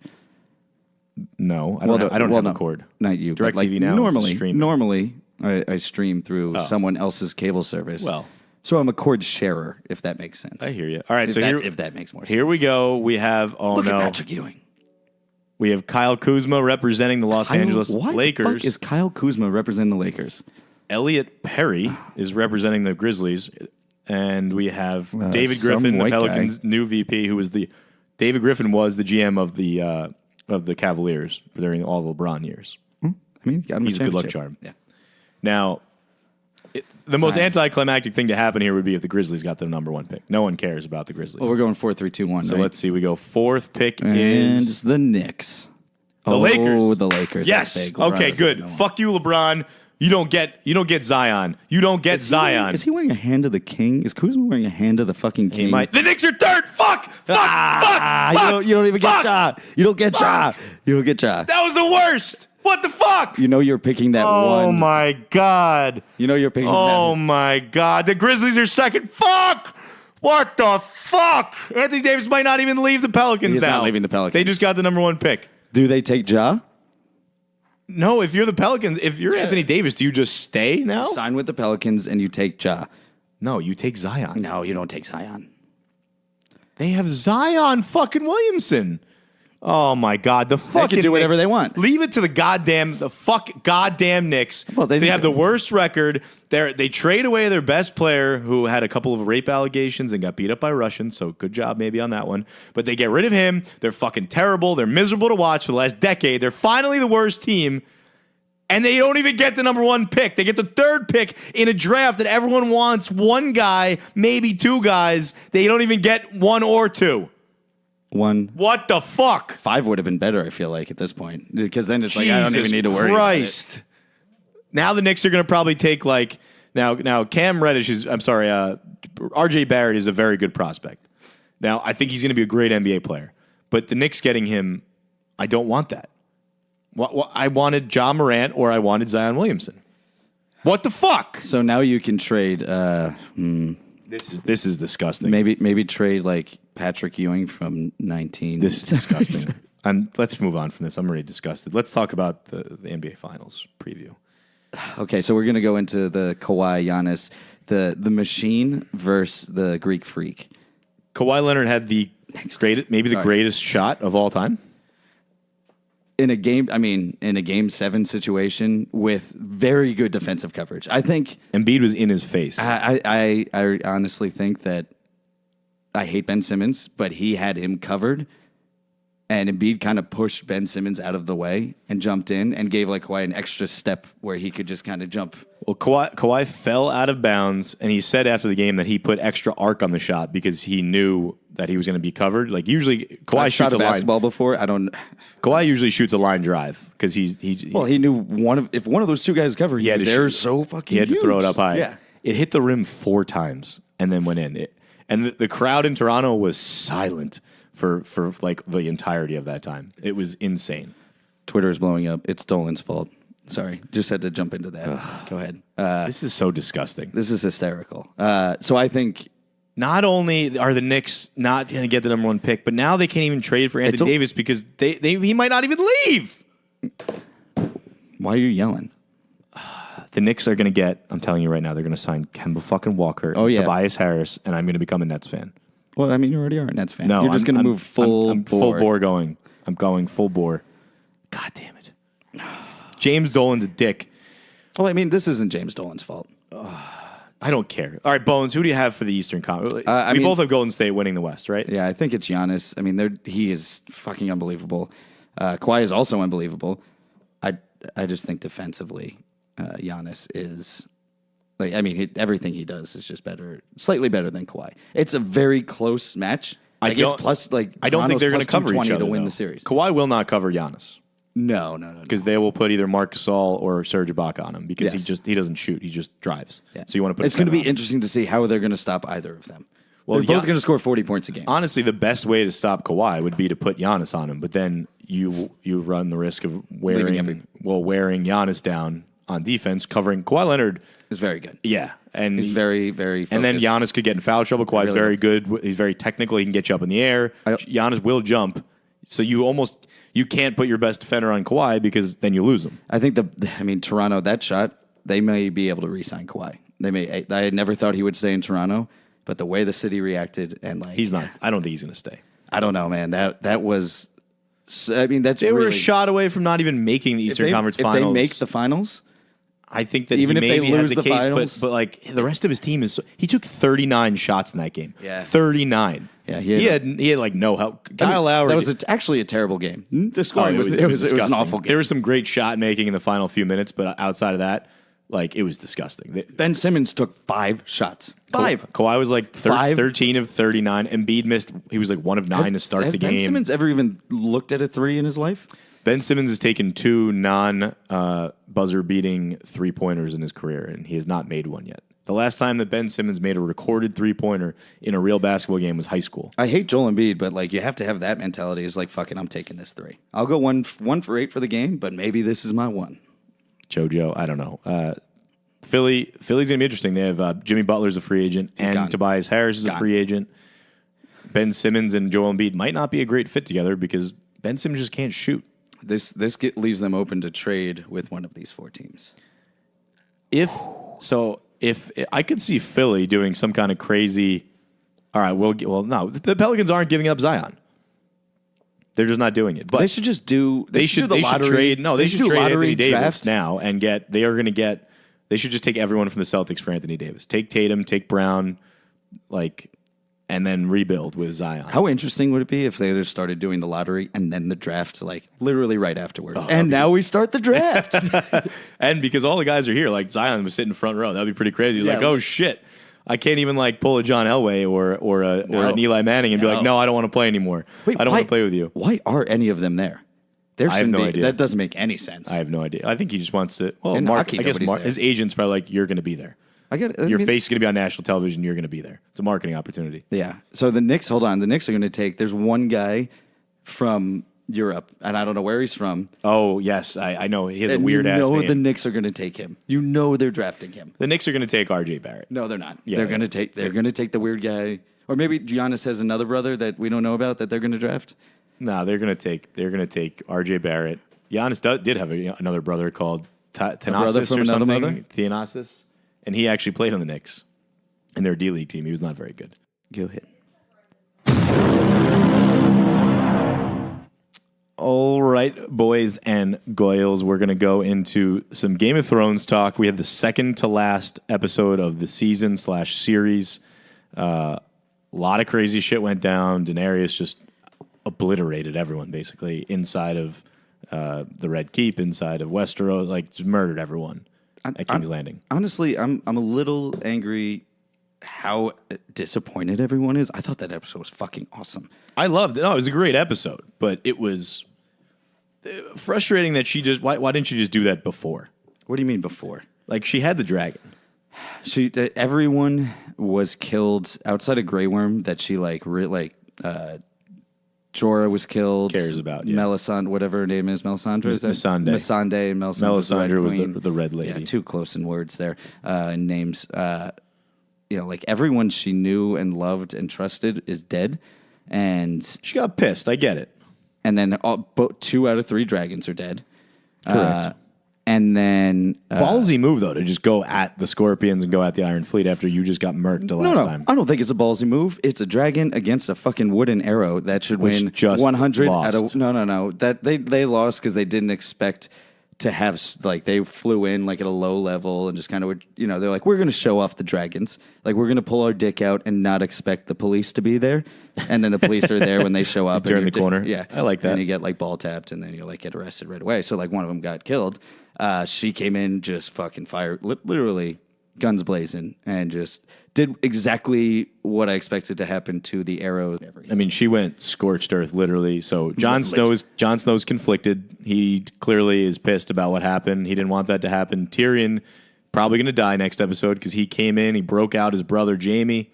S3: No, I don't have a cord.
S4: Not you. but,
S3: DirecTV Now is
S4: Normally,
S3: streaming.
S4: normally I stream through someone else's cable service.
S3: Well.
S4: so I'm a cord sharer, if that makes sense.
S3: I hear you. All right,
S4: If
S3: so
S4: if that makes more sense.
S3: here we go. We have
S4: Look at Patrick Ewing.
S3: We have Kyle Kuzma representing the Los Angeles
S4: Why the
S3: Lakers.
S4: fuck is Kyle Kuzma representing the Lakers?
S3: Elliot Perry is representing the Grizzlies, and we have David
S4: some
S3: Griffin, the
S4: white
S3: Pelicans' new VP, who was David Griffin was the GM of the Cavaliers during all the LeBron years.
S4: I mean, got him
S3: He's a good luck
S4: championship.
S3: charm.
S4: Yeah.
S3: Now, the most
S4: Zion.
S3: anticlimactic thing to happen here would be if the Grizzlies got the number 1 pick. No one cares about the Grizzlies.
S4: Well, we're going 4-3-2-1.
S3: so
S4: right?
S3: let's see. We go 4th pick
S4: and
S3: is
S4: the Knicks.
S3: the Lakers.
S4: Oh, the Lakers.
S3: Yes.
S4: That's big. LeBron
S3: Okay.
S4: is
S3: Good.
S4: the number one.
S3: Fuck you, LeBron. You don't get Zion. You don't get Zion.
S4: Is he wearing a hand of the king? Is Kuzma wearing a hand of the fucking king?
S3: The Knicks are third. Fuck. Fuck.
S4: You don't even get
S3: fuck.
S4: Ja. You don't get Ja. You don't get Ja.
S3: That was the worst. What the fuck?
S4: You know you're picking that one.
S3: Oh my god.
S4: You know you're picking
S3: Oh
S4: that.
S3: my god. The Grizzlies are second. Fuck. What the fuck? Anthony Davis might not even leave the Pelicans
S4: He's
S3: now.
S4: not leaving the Pelicans.
S3: They just got the number 1 pick.
S4: Do they take Ja?
S3: No, if you're the Pelicans, if you're Anthony Davis, do you just stay now?
S4: Sign with the Pelicans and you take Ja.
S3: No, you take Zion.
S4: No, you don't take Zion.
S3: They have Zion fucking Williamson. Oh my God, the fucking
S4: can do whatever
S3: Knicks.
S4: they want.
S3: Leave it to the goddamn Knicks.
S4: Well, they
S3: have the worst record. They trade away their best player who had a couple of rape allegations and got beat up by Russians. So good job maybe on that one. But they get rid of him. They're fucking terrible. They're miserable to watch for the last decade. They're finally the worst team. And they don't even get the number 1 pick. They get the 3rd pick in a draft that everyone wants 1 guy, maybe 2 guys. They don't even get 1 or 2.
S4: 1.
S3: What the fuck?
S4: 5 would have been better, I feel like, at this point. Because then it's like, I don't even need to worry
S3: Christ.
S4: about it.
S3: Now the Knicks are going to probably take now Cam Reddish is, RJ Barrett is a very good prospect. Now I think he's going to be a great NBA player. But the Knicks getting him, I don't want that. I wanted Ja Morant or I wanted Zion Williamson. What the fuck?
S4: So now you can trade,
S3: This is disgusting.
S4: maybe trade like Patrick Ewing from 19.
S3: This is disgusting. Let's move on from this. I'm already disgusted. Let's talk about the NBA Finals preview.
S4: Okay, so we're going to go into the Kawhi, Giannis, the machine versus the Greek freak.
S3: Kawhi Leonard had the greatest shot of all time.
S4: In a game 7 situation with very good defensive coverage. I think
S3: Embiid was in his face.
S4: I honestly think that I hate Ben Simmons, but he had him covered. And Embiid kind of pushed Ben Simmons out of the way and jumped in and gave like Kawhi an extra step where he could just kind of jump.
S3: Well, Kawhi fell out of bounds, and he said after the game that he put extra arc on the shot because he knew that he was going to be covered. Like usually, Kawhi
S4: I've shot
S3: shoots
S4: a
S3: a line.
S4: basketball before.
S3: Kawhi usually shoots a line drive because he
S4: knew if one of those 2 guys covered, they're so fucking.
S3: He had to throw it up high.
S4: Yeah,
S3: it hit the rim 4 times and then went in. And the crowd in Toronto was silent for like the entirety of that time. It was insane.
S4: Twitter is blowing up. It's Dolan's fault. Sorry, just had to jump into that. Go ahead.
S3: This is so disgusting.
S4: This is hysterical. So I think
S3: Not only are the Knicks not going to get the number 1 pick, but now they can't even trade for Anthony Davis because he might not even leave.
S4: Why are you yelling?
S3: The Knicks are going to get, I'm telling you right now, they're going to sign Kemba fucking Walker and Tobias Harris, and I'm going to become a Nets fan.
S4: Well, I mean, you already are a Nets fan.
S3: No,
S4: You're just going to move full
S3: I'm
S4: bore.
S3: full bore going. I'm going full bore. God damn it. James Dolan's a dick.
S4: Well, I mean, this isn't James Dolan's fault.
S3: I don't care. All right, Bones, who do you have for the Eastern Conference? We both have Golden State winning the West, right?
S4: Yeah, I think it's Giannis. I mean, he is fucking unbelievable. Kawhi is also unbelievable. I just think defensively, Giannis is like. I mean, everything he does is just better, slightly better than Kawhi. It's a very close match.
S3: I don't think they're going to cover each other
S4: to win
S3: though.
S4: the series.
S3: Kawhi will not cover Giannis.
S4: No.
S3: Because they will put either Marc Gasol or Serge Ibaka on him because he doesn't shoot. He just drives.
S4: Yeah.
S3: So you want to put.
S4: It's going to be interesting to see how they're going to stop either of them.
S3: Well,
S4: they're both going to score 40 points a game.
S3: Honestly, the best way to stop Kawhi would be to put Giannis on him, but then you run the risk of wearing Giannis down on defense, covering Kawhi Leonard
S4: is very good.
S3: Yeah, and
S4: he's very, very focused.
S3: And then Giannis could get in foul trouble. Kawhi's very good. He's very technical. He can get you up in the air. Giannis will jump. So you can't put your best defender on Kawhi because then you lose him.
S4: I think Toronto, that shot, they may be able to re-sign Kawhi. I never thought he would stay in Toronto, but the way the city reacted and
S3: he's not. I don't think he's going to stay.
S4: I don't know, man. That was. I mean,
S3: they were a shot away from not even making the Eastern Conference Finals.
S4: If they make the finals,
S3: I think that
S4: even
S3: he
S4: if they
S3: maybe
S4: lose
S3: has a
S4: the
S3: case,
S4: finals,
S3: but like the rest of his team is. He took 39 shots in that game.
S4: Yeah,
S3: 39.
S4: Yeah,
S3: he had like no help. Kyle Lowry.
S4: That was actually a terrible game. The scoring was an awful game.
S3: There was some great shot making in the final few minutes, but outside of that, like it was disgusting.
S4: Ben Simmons took 5 shots. 5.
S3: Kawhi was like 13 of 39. Embiid missed. He was like 1 of 9 to start the game.
S4: Ben Simmons ever even looked at a 3 in his life?
S3: Ben Simmons has taken 2 non-buzzer beating 3-pointers in his career, and he has not made one yet. The last time that Ben Simmons made a recorded 3-pointer in a real basketball game was high school.
S4: I hate Joel Embiid, but like you have to have that mentality. It's like, fuck it, I'm taking this 3. I'll go 1 for 8 for the game, but maybe this is my one.
S3: JoJo, I don't know. Philly's going to be interesting. They have Jimmy Butler's a free agent, and Tobias Harris is a free agent. Ben Simmons and Joel Embiid might not be a great fit together because Ben Simmons just can't shoot.
S4: This leaves them open to trade with one of these 4 teams.
S3: If I could see Philly doing some kind of crazy, all right, no, the Pelicans aren't giving up Zion. They're just not doing it. But
S4: they should just do. They should
S3: trade. No, they should trade
S4: lottery
S3: Anthony Davis
S4: draft
S3: now and get. They are going to get. They should just take everyone from the Celtics for Anthony Davis. Take Tatum, take Brown, and then rebuild with Zion.
S4: How interesting would it be if they just started doing the lottery and then the draft, literally right afterwards? And now we start the draft.
S3: And because all the guys are here, like Zion was sitting front row, that'd be pretty crazy. He's like, oh shit, I can't even pull a John Elway or an Eli Manning and be like, no, I don't want to play anymore. I don't want to play with you.
S4: Why are any of them there?
S3: I have no idea.
S4: That doesn't make any sense.
S3: I have no idea. I think he just wants to. Well,
S4: Mark,
S3: I guess his agent's probably like, you're going to be there.
S4: I get it.
S3: Your face is going to be on national television. You're going to be there. It's a marketing opportunity.
S4: Yeah. So the Knicks, hold on. The Knicks are going to take. There's one guy from Europe, and I don't know where he's from.
S3: Oh yes, I know. He has a weird ass name.
S4: The Knicks are going to take him. You know they're drafting him.
S3: The Knicks are going to take R.J. Barrett.
S4: No, they're not. Yeah, they're going to take. They're going to take the weird guy, or maybe Giannis has another brother that we don't know about that they're going to draft.
S3: No, they're going to take R.J. Barrett. Giannis did have another brother called Thanasis or something. Thanasis. And he actually played on the Knicks in their D-League team. He was not very good.
S4: Go ahead.
S3: All right, boys and goyles, we're going to go into some Game of Thrones talk. We had the second to last episode of the season/series. A lot of crazy shit went down. Daenerys just obliterated everyone, basically, inside of the Red Keep, inside of Westeros, just murdered everyone. At King's Landing.
S4: Honestly, I'm a little angry how disappointed everyone is. I thought that episode was fucking awesome.
S3: I loved it. No, it was a great episode, but it was frustrating that she just. Why didn't she just do that before?
S4: What do you mean before?
S3: She had the dragon.
S4: Everyone was killed outside of Grey Worm that she Jorah was killed.
S3: Cares about, yeah.
S4: Melisandre, whatever her name is, Melisandre. Is that?
S3: Missandei.
S4: Missandei and
S3: Melisandre was
S4: Queen.
S3: the Red Lady.
S4: Yeah, too close in words there. In names. Like everyone she knew and loved and trusted is dead, and
S3: She got pissed. I get it.
S4: then 2 out of 3 dragons are dead.
S3: Correct.
S4: And then
S3: Ballsy move, though, to just go at the Scorpions and go at the Iron Fleet after you just got murked the last time.
S4: I don't think it's a ballsy move. It's a dragon against a fucking wooden arrow that should
S3: Which
S4: win
S3: just
S4: 100
S3: lost.
S4: out of no. That they lost because they didn't expect to have they flew in like at a low level and just kind of they're like, we're going to show off the dragons, like we're going to pull our dick out and not expect the police to be there, and then the police are there when they show up
S3: Turn
S4: and
S3: the corner.
S4: Yeah,
S3: I like that.
S4: And you get like ball tapped and then you like get arrested right away. So like one of them got killed. She came in just fucking fired, literally guns blazing, and just did exactly what I expected to happen to the arrow.
S3: I mean, she went scorched earth, literally. So Jon Snow's conflicted. He clearly is pissed about what happened. He didn't want that to happen. Tyrion probably going to die next episode because he came in, he broke out his brother Jaime,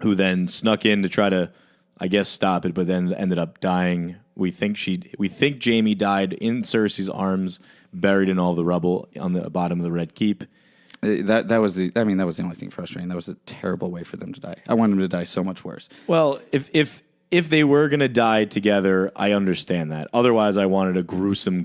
S3: who then snuck in to try to, I guess, stop it, but then ended up dying. We think Jaime died in Cersei's arms, buried in all the rubble on the bottom of the Red Keep.
S4: That was the only thing frustrating. That was a terrible way for them to die. I wanted them to die so much worse.
S3: Well, if they were going to die together, I understand that. Otherwise, I wanted a gruesome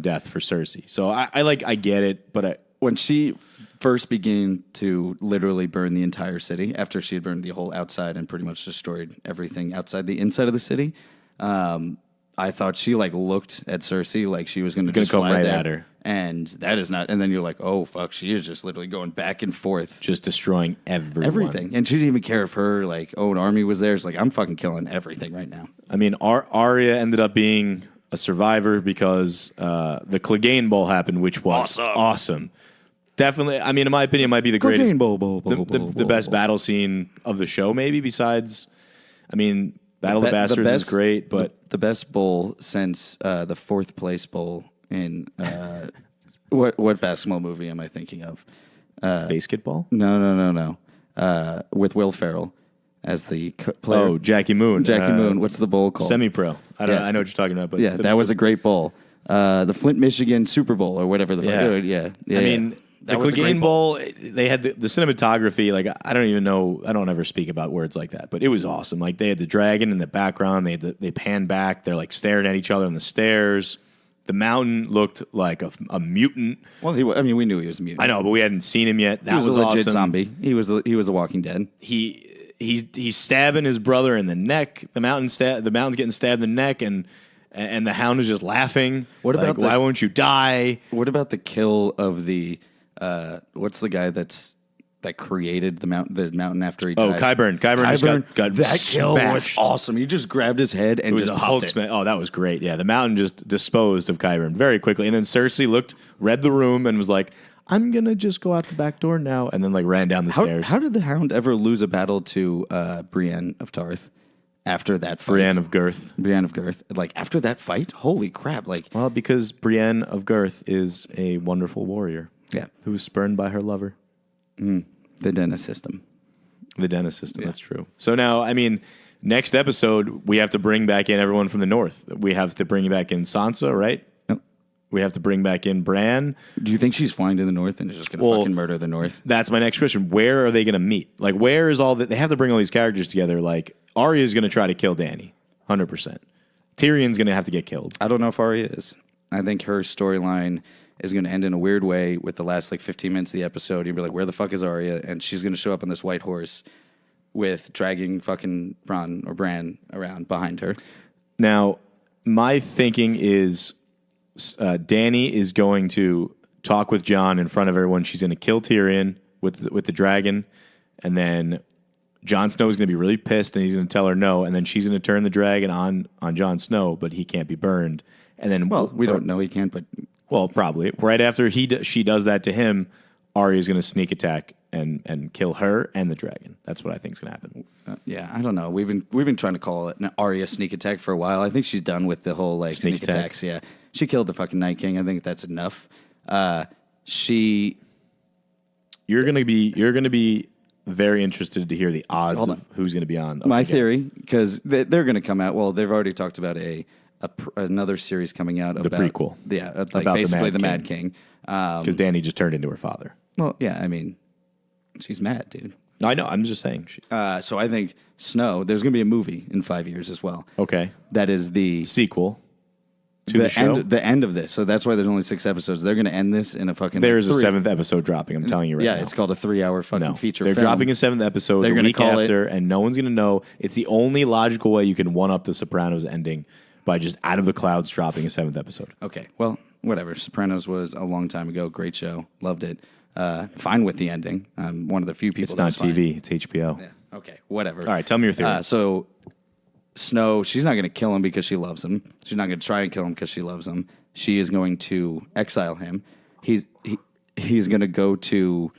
S3: death for Cersei. So I get it, but
S4: when she first began to literally burn the entire city, after she had burned the whole outside and pretty much destroyed everything outside the inside of the city, I thought she looked at Cersei like she was going to
S3: come right at her.
S4: And that is not. And then you're like, oh fuck, she is just literally going back and forth,
S3: just destroying
S4: everything. And she didn't even care if her own army was there. It's like, I'm fucking killing everything right now.
S3: I mean, Arya ended up being a survivor because the Clegane Bowl happened, which was awesome. Definitely. I mean, in my opinion, it might be the greatest, the best battle scene of the show. Maybe besides, I mean, Battle of the Bastards is great, but
S4: the best bowl since the 4th place bowl in what basketball movie am I thinking of?
S3: Basketball?
S4: No. With Will Ferrell as the player.
S3: Oh, Jackie Moon.
S4: Moon. What's the bowl called?
S3: Semi-pro. I know what you're talking about. But
S4: yeah, that was a great bowl. The Flint, Michigan Super Bowl or whatever the fuck. Yeah.
S3: I mean, the Clegane Bowl, they had the cinematography. Like, I don't even know. I don't ever speak about words like that, but it was awesome. Like, they had the dragon in the background. They panned back. They're like staring at each other on the stairs. The mountain looked like a mutant.
S4: Well, we knew he was a mutant.
S3: I know, but we hadn't seen him yet. That
S4: was a legit
S3: awesome.
S4: zombie. He was a Walking Dead.
S3: He's stabbing his brother in the neck. The mountain's getting stabbed in the neck, and the hound is just laughing.
S4: What about
S3: why won't you die?
S4: What about the kill of the what's the guy that created the mountain after he died?
S3: Oh, Qyburn. Qyburn just got
S4: that kill
S3: smashed.
S4: was awesome. He just grabbed his head and just popped it.
S3: Oh, that was great. Yeah, the mountain just disposed of Qyburn very quickly, and then Cersei read the room, and was like, "I'm gonna just go out the back door now," and then ran down the stairs.
S4: How did the Hound ever lose a battle to Brienne of Tarth after that fight?
S3: Brienne of Girth.
S4: After that fight, holy crap!
S3: Well, because Brienne of Girth is a wonderful warrior.
S4: Yeah,
S3: who was spurned by her lover.
S4: The Dennis system.
S3: That's true. So now, I mean, next episode, we have to bring back in everyone from the north. We have to bring back in Sansa, right?
S4: Yep.
S3: We have to bring back in Bran.
S4: Do you think she's flying to the north and is just going to fucking murder the north?
S3: That's my next question. Where are they going to meet? Where is all that? They have to bring all these characters together. Arya's going to try to kill Dany, 100%. Tyrion's going to have to get killed.
S4: I don't know if Arya is. I think her storyline is going to end in a weird way with the last 15 minutes of the episode. You'll be like, where the fuck is Arya? And she's going to show up on this white horse with dragging fucking Bran around behind her.
S3: Now, my thinking is Dany is going to talk with Jon in front of everyone. She's going to kill Tyrion with the dragon, and then Jon Snow is going to be really pissed, and he's going to tell her no, and then she's going to turn the dragon on Jon Snow, but he can't be burned. And then,
S4: we don't know he can't, but...
S3: Well, probably. Right after she does that to him, Arya's going to sneak attack and kill her and the dragon. That's what I think is going to happen.
S4: Yeah, I don't know. We've been trying to call it an Arya sneak attack for a while. I think she's done with the whole sneak attacks. Yeah, she killed the fucking Night King. I think that's enough. You're gonna be
S3: very interested to hear the odds of who's going to be on.
S4: My theory, because they're going to come out. Well, they've already talked about another series coming out
S3: The
S4: about
S3: prequel.
S4: Yeah, like
S3: About the
S4: basically
S3: Mad
S4: the Mad King.
S3: Because Danny just turned into her father.
S4: Well, yeah, I mean, she's mad, dude.
S3: I know. I'm just saying.
S4: So I think Snow. There's going to be a movie in 5 years as well.
S3: Okay.
S4: That is the
S3: Sequel to the show.
S4: end of this. So that's why there's only 6 episodes. They're going to end this in a fucking.
S3: There's a
S4: 3
S3: 7th episode dropping. I'm telling you right now.
S4: Yeah, it's called a 3-hour fucking feature.
S3: They're
S4: film.
S3: dropping a 7th episode
S4: They're
S3: the
S4: gonna
S3: week
S4: call
S3: after, and no one's going to know. It's the only logical way you can one up the Sopranos ending by just out of the clouds dropping a 7th episode.
S4: Okay, well, whatever. Sopranos was a long time ago. Great show. Loved it. Fine with the ending. I'm one of the few people.
S3: It's not TV. It's HBO.
S4: Yeah. Okay, whatever.
S3: All right, tell me your theory.
S4: So Snow, she's not going to kill him because she loves him. She's not going to try and kill him because she loves him. She is going to exile him. He's going to go to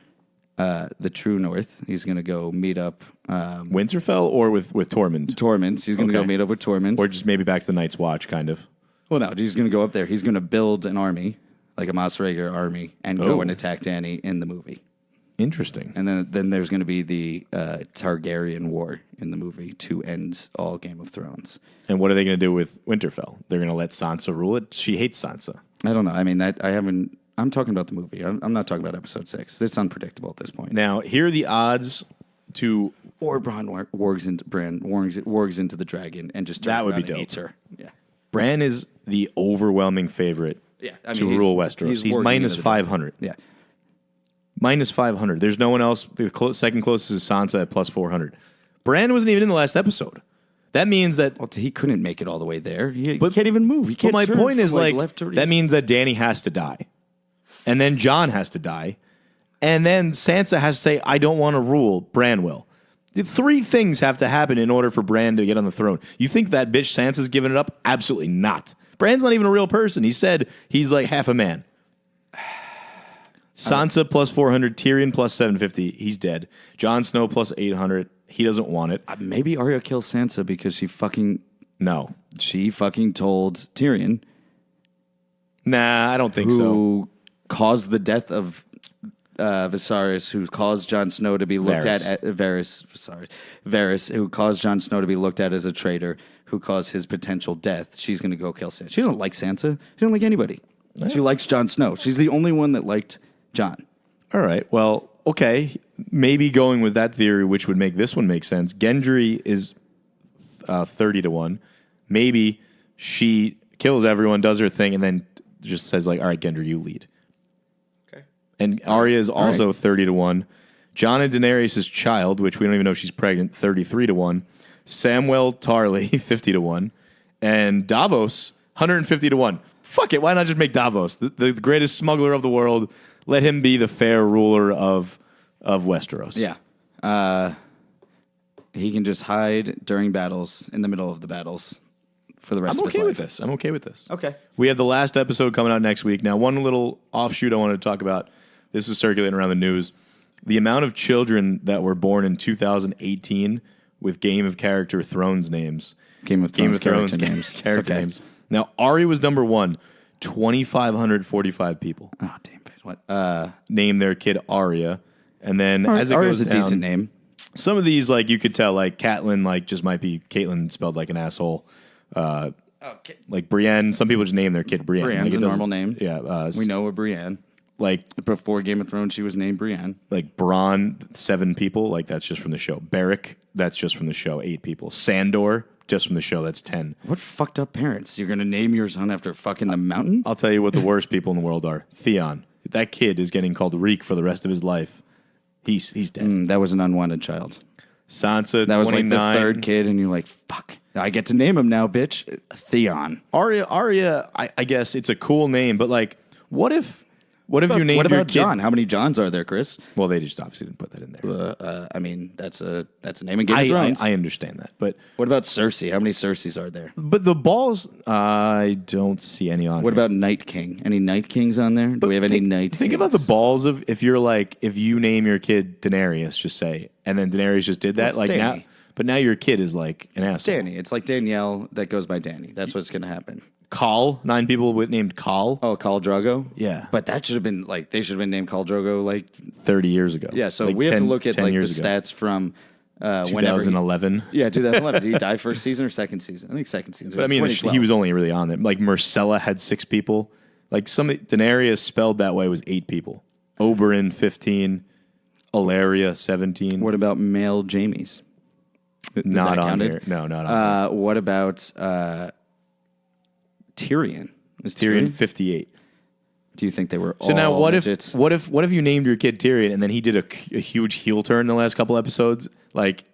S4: the True North. He's going to go meet up
S3: Winterfell or with Tormund?
S4: Tormund. He's going to go
S3: Okay.
S4: meet up with Tormund.
S3: Or just maybe back to the Night's Watch, kind of.
S4: Well, no, he's going to go up there. He's going to build an army, like a Mos Raider army, and go
S3: Oh.
S4: and attack Dany in the movie.
S3: Interesting.
S4: And then there's going to be the Targaryen War in the movie to end all Game of Thrones.
S3: And what are they going to do with Winterfell? They're going to let Sansa rule it? She hates Sansa.
S4: I don't know. I mean, I haven't. I'm talking about the movie. I'm not talking about episode 6. It's unpredictable at this point.
S3: Now, here are the odds to...
S4: Or Bran wargs into the dragon and just turns
S3: That would be
S4: around and
S3: dope.
S4: eats her. Yeah.
S3: Bran is the overwhelming favorite to rule Westeros. He's
S4: warging
S3: minus
S4: into the
S3: 500.
S4: Yeah.
S3: Minus 500. There's no one else. The second closest is Sansa at plus 400. Bran wasn't even in the last episode. That means that...
S4: Well, he couldn't make it all the way there. He can't even move. He
S3: But
S4: can't
S3: my
S4: turn
S3: point
S4: from,
S3: is, like,
S4: left to
S3: that means that Dany has to die. And then Jon has to die. And then Sansa has to say, I don't want to rule. Bran will. The 3 things have to happen in order for Bran to get on the throne. You think that bitch Sansa's giving it up? Absolutely not. Bran's not even a real person. He said he's like half a man. Sansa plus 400, Tyrion plus 750. He's dead. Jon Snow plus 800. He doesn't want it.
S4: Maybe Arya kills Sansa because she fucking
S3: No.
S4: told Tyrion,
S3: Nah, I don't think so.
S4: who caused the death of Viserys, who caused Jon Snow to be looked at Varys, who caused Jon Snow to be looked at as a traitor, who caused his potential death. She's going to go kill Sansa. She doesn't like Sansa. She doesn't like anybody. She likes Jon Snow. She's the only one that liked Jon.
S3: All right. Well, okay. Maybe going with that theory, which would make this one make sense. Gendry is 30 to 1. Maybe she kills everyone, does her thing, and then just says, like, all right, Gendry, you lead.
S4: Okay.
S3: And Arya is also
S4: right.
S3: 30 to 1. Jon and Daenerys' child, which we don't even know if she's pregnant, 33 to 1. Samwell Tarly, 50 to 1. And Davos, 150 to 1. Fuck it. Why not just make Davos the greatest smuggler of the world? Let him be the fair ruler of Westeros.
S4: Yeah. He can just hide during battles, in the middle of the battles, for the rest
S3: I'm
S4: of his
S3: okay
S4: life.
S3: with this. I'm okay with this.
S4: Okay.
S3: We have the last episode coming out next week. Now, one little offshoot I wanted to talk about. This was circulating around the news. The amount of children that were born in 2018 with Game of Thrones names.
S4: Game of Thrones character names.
S3: Character
S4: It's okay.
S3: names. Now, Ari was number 1. 2,545 people
S4: Oh, damn it. What?
S3: named their kid Arya. And then as it
S4: Arya's
S3: goes
S4: a
S3: down,
S4: decent name.
S3: some of these, like, you could tell, like, Catelyn, like, just might be Caitlyn spelled like an asshole. Like Brienne, some people just name their kid Brienne.
S4: Brienne's
S3: like, it
S4: a normal
S3: doesn't-
S4: name.
S3: Yeah.
S4: We know a Brienne.
S3: Like,
S4: Before Game of Thrones, she was named Brienne.
S3: like Bronn, 7 people. Like, that's just from the show. Beric, that's just from the show. 8 people. Sandor, just from the show. That's 10.
S4: What fucked up parents? You're going to name your son after fucking the mountain?
S3: I'll tell you what the worst people in the world are. Theon. That kid is getting called Reek for the rest of his life. He's dead.
S4: That was an unwanted child.
S3: Sansa,
S4: That was
S3: 29.
S4: like the 3rd kid, and you're like, fuck. I get to name him now, bitch. Theon.
S3: Arya, I guess it's a cool name, but, like, what if you named
S4: What
S3: your
S4: about
S3: kid?
S4: John? How many Johns are there, Chris?
S3: Well, they just obviously didn't put that in there.
S4: I mean, that's a name in Game of Thrones.
S3: I understand that, but
S4: What about Cersei? How many Cerseis are there?
S3: the balls, I don't see any on.
S4: What
S3: here.
S4: about Night King? Any Night Kings on there? Do we have any Night
S3: Think
S4: Kings?
S3: about the balls of if you name your kid Daenerys, just say, and then Daenerys just did that,
S4: It's
S3: like now.
S4: Dany.
S3: But now your kid is like an
S4: It's
S3: asshole.
S4: Danny. It's like Danielle that goes by Danny. That's what's going to happen.
S3: Nine people named Call.
S4: Oh, Khal Drogo?
S3: Yeah.
S4: But that should have been, like, they should have been named Khal Drogo, like,
S3: 30 years ago.
S4: yeah, so
S3: Like
S4: we have
S3: 10
S4: to look at,
S3: 10
S4: like, the
S3: years ago.
S4: stats from whenever.
S3: 2011.
S4: Yeah, 2011. Did he die first season or second season? I think second season.
S3: But I mean,
S4: 2012.
S3: he was only really on there. Like Marcella had 6 people. Like Daenerys spelled that way was 8 people. Oberyn 15. Ilaria 17.
S4: What about male Jamies? Does
S3: not
S4: that
S3: on
S4: count
S3: here. No, not on here.
S4: What about Tyrion? Is
S3: Tyrion 58.
S4: Do you think they were all
S3: So now, what
S4: midgets?
S3: if you named your kid Tyrion and then he did a huge heel turn in the last couple episodes? Like,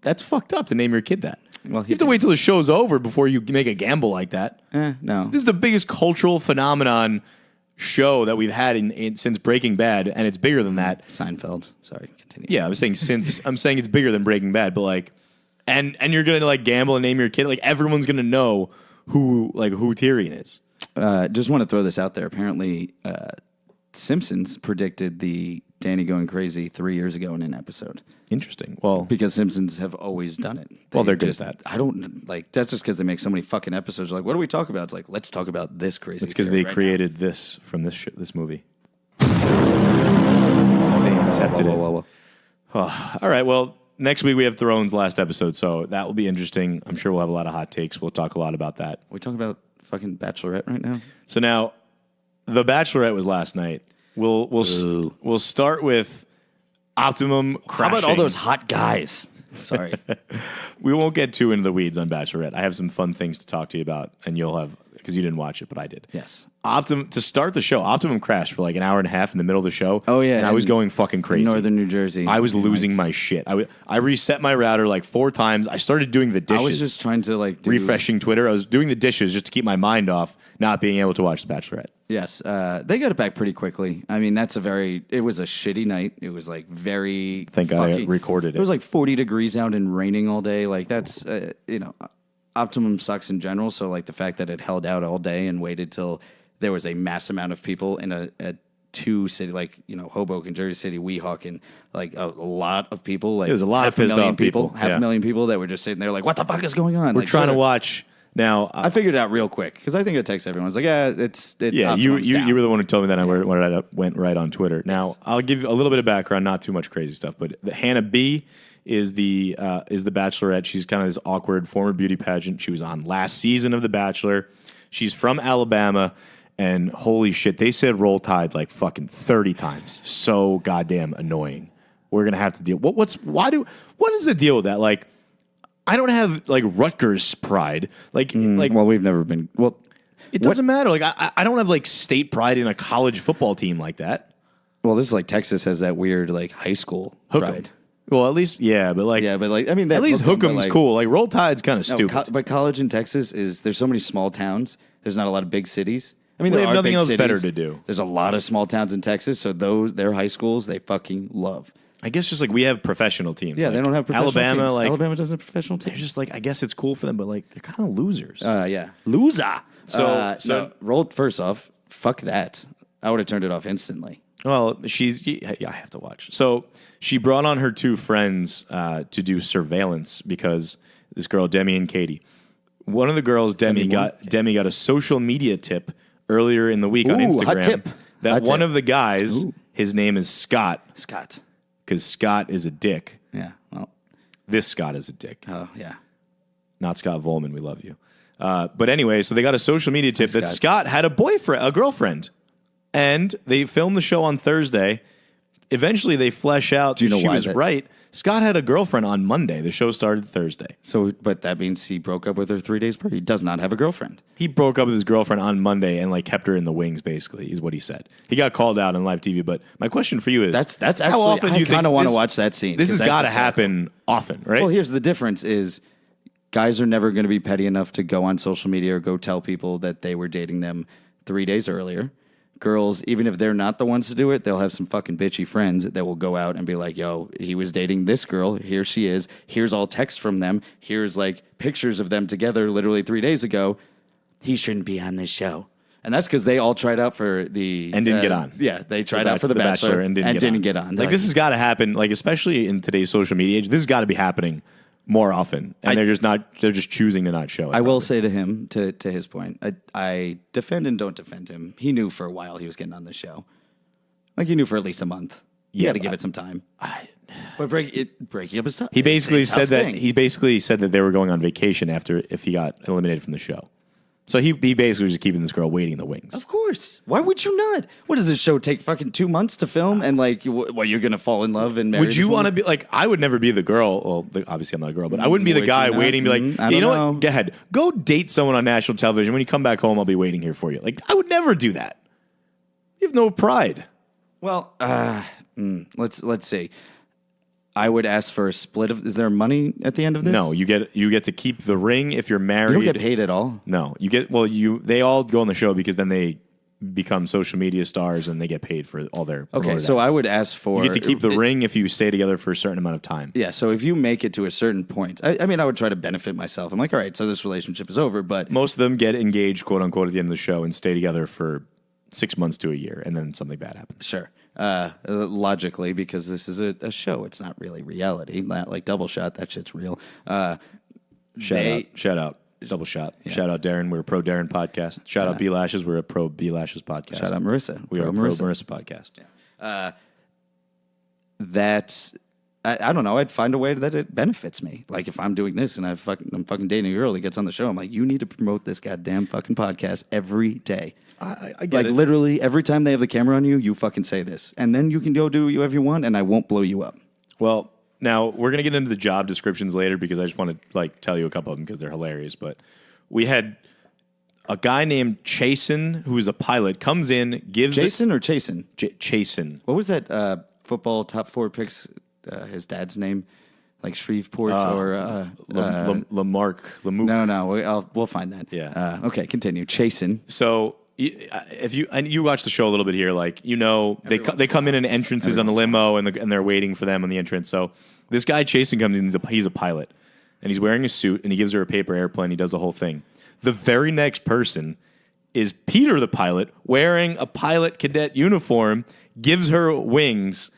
S3: that's fucked up to name your kid that.
S4: Well,
S3: You have to wait till the show's over before you make a gamble like that.
S4: No.
S3: This is the biggest cultural phenomenon show that we've had since Breaking Bad, and it's bigger than that.
S4: Seinfeld. Sorry, continue.
S3: Yeah, I'm saying it's bigger than Breaking Bad, but like, and you're gonna like gamble and name your kid, like everyone's gonna know who Tyrion is.
S4: Just want to throw this out there. Apparently, Simpsons predicted the Danny going crazy 3 years ago in an episode
S3: Interesting. Well,
S4: because Simpsons have always done it.
S3: Well, they're good
S4: just,
S3: at that.
S4: I don't like that's just because they make so many fucking episodes. Like, what do we talk about? It's like, let's talk about this crazy.
S3: it's because
S4: theory
S3: they
S4: right
S3: created this from this movie. They
S4: now.
S3: incepted
S4: Whoa,
S3: it.
S4: whoa, whoa, whoa.
S3: All right. Well, next week we have Thrones last episode, so that will be interesting. I'm sure we'll have a lot of hot takes. We'll talk a lot about that.
S4: We talking about fucking Bachelorette right now?
S3: So now, the Bachelorette was last night. We'll start with Optimum crashing.
S4: How about all those hot guys? Sorry.
S3: We won't get too into the weeds on Bachelorette. I have some fun things to talk to you about, and you'll have because you didn't watch it, but I did.
S4: Yes.
S3: To start the show, Optimum crashed for like an hour and a half in the middle of the show.
S4: Oh, yeah,
S3: and I was
S4: in
S3: going fucking crazy.
S4: Northern New Jersey.
S3: I was losing my shit. I reset my router like 4 times. I started doing the dishes.
S4: I was just trying to like
S3: refreshing Twitter. I was doing the dishes just to keep my mind off not being able to watch The Bachelorette.
S4: Yes, they got it back pretty quickly. I mean, it was a shitty night. It was like very.
S3: Think I recorded it.
S4: It was like 40 degrees out and raining all day. Like that's Optimum sucks in general. So like the fact that it held out all day and waited till there was a mass amount of people in a 2 city like Hoboken, Jersey City, Weehawken, like a lot of people. Like
S3: there was a lot of pissed off people.
S4: Half a million people that were just sitting there like, what the fuck is going on?
S3: We're
S4: like,
S3: trying to
S4: Twitter.
S3: watch. Now,
S4: I figured it out real quick because I think I text everyone. I was like,
S3: you
S4: Optimum's down.
S3: were the one who told me that. I went right on Twitter. Now, I'll give you a little bit of background, not too much crazy stuff, but Hannah B is the Bachelorette. She's kind of this awkward former beauty pageant. She was on last season of The Bachelor. She's from Alabama, and holy shit, they said Roll Tide like fucking 30 times. So goddamn annoying. We're gonna have to deal. What is the deal with that? Like, I don't have like Rutgers pride.
S4: Well, we've never been. Well,
S3: it doesn't matter. Like I don't have like state pride in a college football team like that.
S4: Well, this is like Texas has that weird like high school
S3: Hook 'em.
S4: pride.
S3: Well, at least I mean,
S4: that
S3: at least
S4: Hook 'em,
S3: Hook'em's
S4: but, like,
S3: cool. Like Roll Tide's kind of
S4: No,
S3: stupid.
S4: but college in Texas there's so many small towns. There's not a lot of big cities. I mean,
S3: Well,
S4: there
S3: they have
S4: are
S3: nothing
S4: big
S3: else
S4: cities.
S3: better to do.
S4: There's a lot of small towns in Texas, so their high schools they fucking love.
S3: I guess just like we have professional teams.
S4: Yeah,
S3: Like,
S4: they don't have professional
S3: Alabama.
S4: teams.
S3: Like
S4: Alabama doesn't have professional
S3: they're
S4: teams.
S3: just like I guess it's cool for them, but like they're kind of losers.
S4: Yeah, loser.
S3: So-
S4: rolled first off. Fuck that. I would have turned it off instantly.
S3: Well, I have to watch. So she brought on her 2 friends to do surveillance because this girl, Demi and Katie. One of the girls, Demi got a social media tip earlier in the week on
S4: Ooh,
S3: Instagram.
S4: hot tip.
S3: That
S4: Hot
S3: one
S4: tip.
S3: of the guys,
S4: Ooh.
S3: his name is Scott,
S4: Scott.
S3: because Scott is a dick.
S4: Yeah. Well.
S3: This Scott is a dick.
S4: Oh yeah.
S3: Not Scott Volman. We love you. But anyway, so they got a social media tip that
S4: Scott.
S3: Scott had a girlfriend. And they filmed the show on Thursday. Eventually, they flesh out
S4: Do you
S3: that
S4: know
S3: she
S4: why
S3: was right. Scott had a girlfriend on Monday. The show started Thursday.
S4: So, but that means he broke up with her 3 days prior. He does not have a girlfriend.
S3: He broke up with his girlfriend on Monday and like kept her in the wings. Basically, is what he said. He got called out on live TV. But my question for you is:
S4: That's actually.
S3: how often do
S4: I
S3: you
S4: kind of
S3: think
S4: want to
S3: this-
S4: watch that scene.
S3: This has
S4: 'cause
S3: got to
S4: that's a cycle.
S3: happen often, right?
S4: Well, here's the difference: is guys are never going to be petty enough to go on social media or go tell people that they were dating them 3 days earlier. Girls, even if they're not the ones to do it, they'll have some fucking bitchy friends that will go out and be like, yo, he was dating this girl. Here she is. Here's all texts from them. Here's like pictures of them together literally 3 days ago. He shouldn't be on this show. And that's because they all tried out for the...
S3: And didn't get on.
S4: Yeah, they tried out for The Bachelor
S3: and didn't get on.
S4: Like,
S3: Like this has got to happen, like especially in today's social media age. This has got to be happening more often, and they're just choosing to not show it.
S4: I will say to him, to his point, I defend and don't defend him. He knew for a while he was getting on the show. Like he knew for at least a month. He had to give it some time. But breaking up his stuff.
S3: He basically said that they were going on vacation if he got eliminated from the show. So he basically was just keeping this girl waiting in the wings.
S4: Of course. Why would you not? What does this show take? Fucking 2 months to film, and like, what you're gonna fall in love and marry?
S3: Would you want to be like? I would never be the girl. Well, obviously I'm not a girl, but I wouldn't be the guy waiting. Be like, you know what? Go ahead, go date someone on national television. When you come back home, I'll be waiting here for you. Like, I would never do that. You have no pride.
S4: Well, let's see. I would ask for a split of. Is there money at the end of this?
S3: No, you get to keep the ring if you're married.
S4: You don't get paid at all.
S3: No, you get. Well, they all go on the show because then they become social media stars and they get paid for all their.
S4: Okay, so I would ask for.
S3: You get to keep the ring if you stay together for a certain amount of time.
S4: Yeah, so if you make it to a certain point, I mean, I would try to benefit myself. I'm like, all right, so this relationship is over, but
S3: most of them get engaged, quote unquote, at the end of the show and stay together for 6 months to a year, and then something bad happens.
S4: Sure. Logically, because this is a show, it's not really reality. Not like Double Shot, that shit's real.
S3: Shout out, Double Shot. Yeah. Shout out Darren. We're a pro Darren podcast. Shout out B Lashes. We're a pro B Lashes podcast.
S4: Shout out Marissa.
S3: We are a pro Marissa podcast.
S4: Yeah. I don't know. I'd find a way that it benefits me. Like if I'm doing this and I'm fucking dating a girl that gets on the show, I'm like, you need to promote this goddamn fucking podcast every day.
S3: I get
S4: like
S3: it.
S4: Literally every time they have the camera on you, you fucking say this, and then you can go do whatever you want, and I won't blow you up.
S3: Well, now we're gonna get into the job descriptions later because I just want to tell you a couple of them because they're hilarious. But we had a guy named Chasen who is a pilot comes in gives
S4: Jason or Chasen?
S3: Chasen.
S4: What was that football top 4 picks? His dad's name, like Shreveport or
S3: Lamarck.
S4: No, we'll find that.
S3: Yeah.
S4: Okay, continue. Chasen.
S3: So if you watch the show a little bit here, like they come in entrances on the limo and they're waiting for them on the entrance. So this guy Chasen comes in. He's a pilot and he's wearing a suit and he gives her a paper airplane. He does the whole thing. The very next person is Peter the pilot wearing a pilot cadet uniform, gives her wings.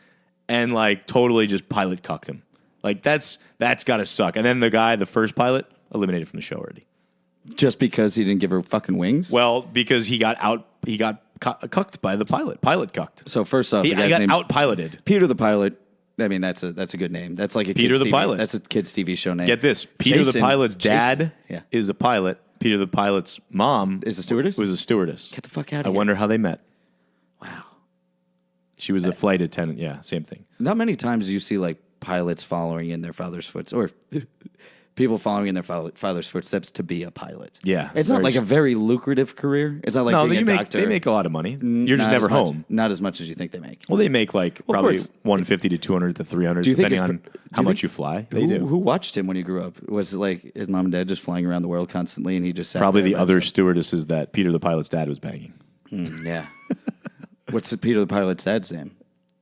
S3: And totally just pilot cucked him. That's got to suck. And then the first pilot, eliminated from the show already.
S4: Just because he didn't give her fucking wings?
S3: Well, because he got cucked by the pilot. Pilot cucked.
S4: So first off,
S3: he got out piloted.
S4: Peter the pilot. I mean, that's a good name. That's like a
S3: Peter the pilot.
S4: That's a kid's TV show name.
S3: Get this: Peter the pilot's dad is a pilot. Peter the pilot's mom
S4: is a stewardess.
S3: Was a stewardess.
S4: Get the fuck out of
S3: here! I wonder how they met.
S4: Wow.
S3: She was a flight attendant. Yeah, same thing.
S4: Not many times do you see pilots following in their father's footsteps, or people following in their father's footsteps to be a pilot.
S3: Yeah,
S4: it's not like a very lucrative career. It's not like being a doctor.
S3: They make a lot of money. You're just never home.
S4: Not as much as you think they make.
S3: Well, they make probably 150 to 200 to 300, depending on how much you fly. They do.
S4: Who watched him when he grew up? Was it like his mom and dad just flying around the world constantly, and he just sat
S3: probably
S4: there
S3: the other stewardesses that Peter the pilot's dad was banging.
S4: Yeah. What's Peter the pilot's dad's name?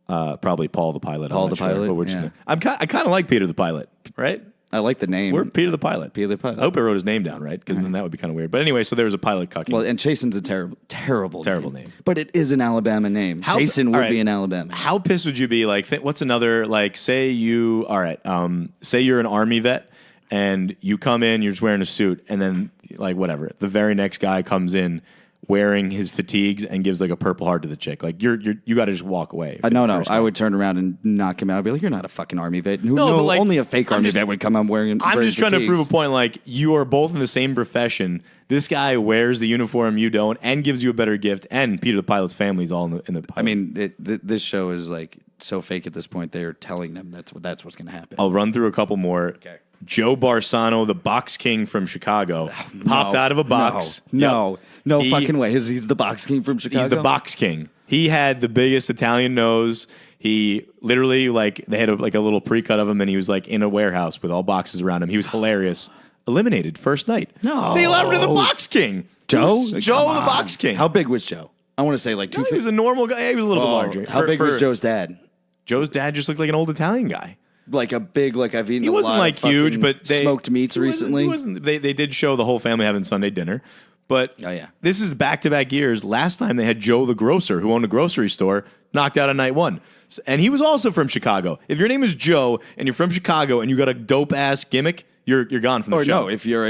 S3: Probably Paul the pilot.
S4: Paul the pilot.
S3: Yeah. I kind of like Peter the pilot, right?
S4: I like the name.
S3: We're Peter the pilot.
S4: Peter the pilot.
S3: I hope I wrote his name down right because then that would be kind of weird. But anyway, so there was a pilot cucking.
S4: Well, and Chasen's a terrible name. But it is an Alabama name. Chasen would be in Alabama.
S3: How pissed would you be? What's another say you're an Army vet and you come in, you're just wearing a suit, and then whatever, the very next guy comes in wearing his fatigues and gives a Purple Heart to the chick. You got to just walk away.
S4: No, I would turn around and knock him out. I'd be like, you're not a fucking Army vet. Only a fake Army vet would come out wearing
S3: I'm just trying to
S4: fatigues.
S3: prove a point. You are both in the same profession. This guy wears the uniform, you don't, and gives you a better gift. And Peter the pilot's family's all in the pilot.
S4: I mean, this show is so fake at this point. They're telling them that's what's going to happen.
S3: I'll run through a couple more. Okay. Joe Barsano, the box king from Chicago, popped out of a box.
S4: No fucking way. He's the box king from Chicago?
S3: He's the box king. He had the biggest Italian nose. He literally, they had a little pre-cut of him, and he was, in a warehouse with all boxes around him. He was hilarious. Eliminated first night.
S4: No.
S3: They allowed him to the box king.
S4: Joe?
S3: Joe, the box king.
S4: How big was Joe? I want to say 2
S3: feet. He was a normal guy. He was a little bit larger.
S4: How big was Joe's dad?
S3: Joe's dad just looked like an old Italian guy.
S4: A big, I've eaten.
S3: He wasn't huge, but they
S4: smoked meats recently.
S3: He wasn't. They did show the whole family having Sunday dinner, But
S4: Oh, yeah.
S3: this is back-to-back years. Last time they had Joe the grocer, who owned a grocery store, knocked out on night one. And he was also from Chicago. If your name is Joe and you're from Chicago and you got a dope-ass gimmick, you're gone from the
S4: Or
S3: show.
S4: no, if you're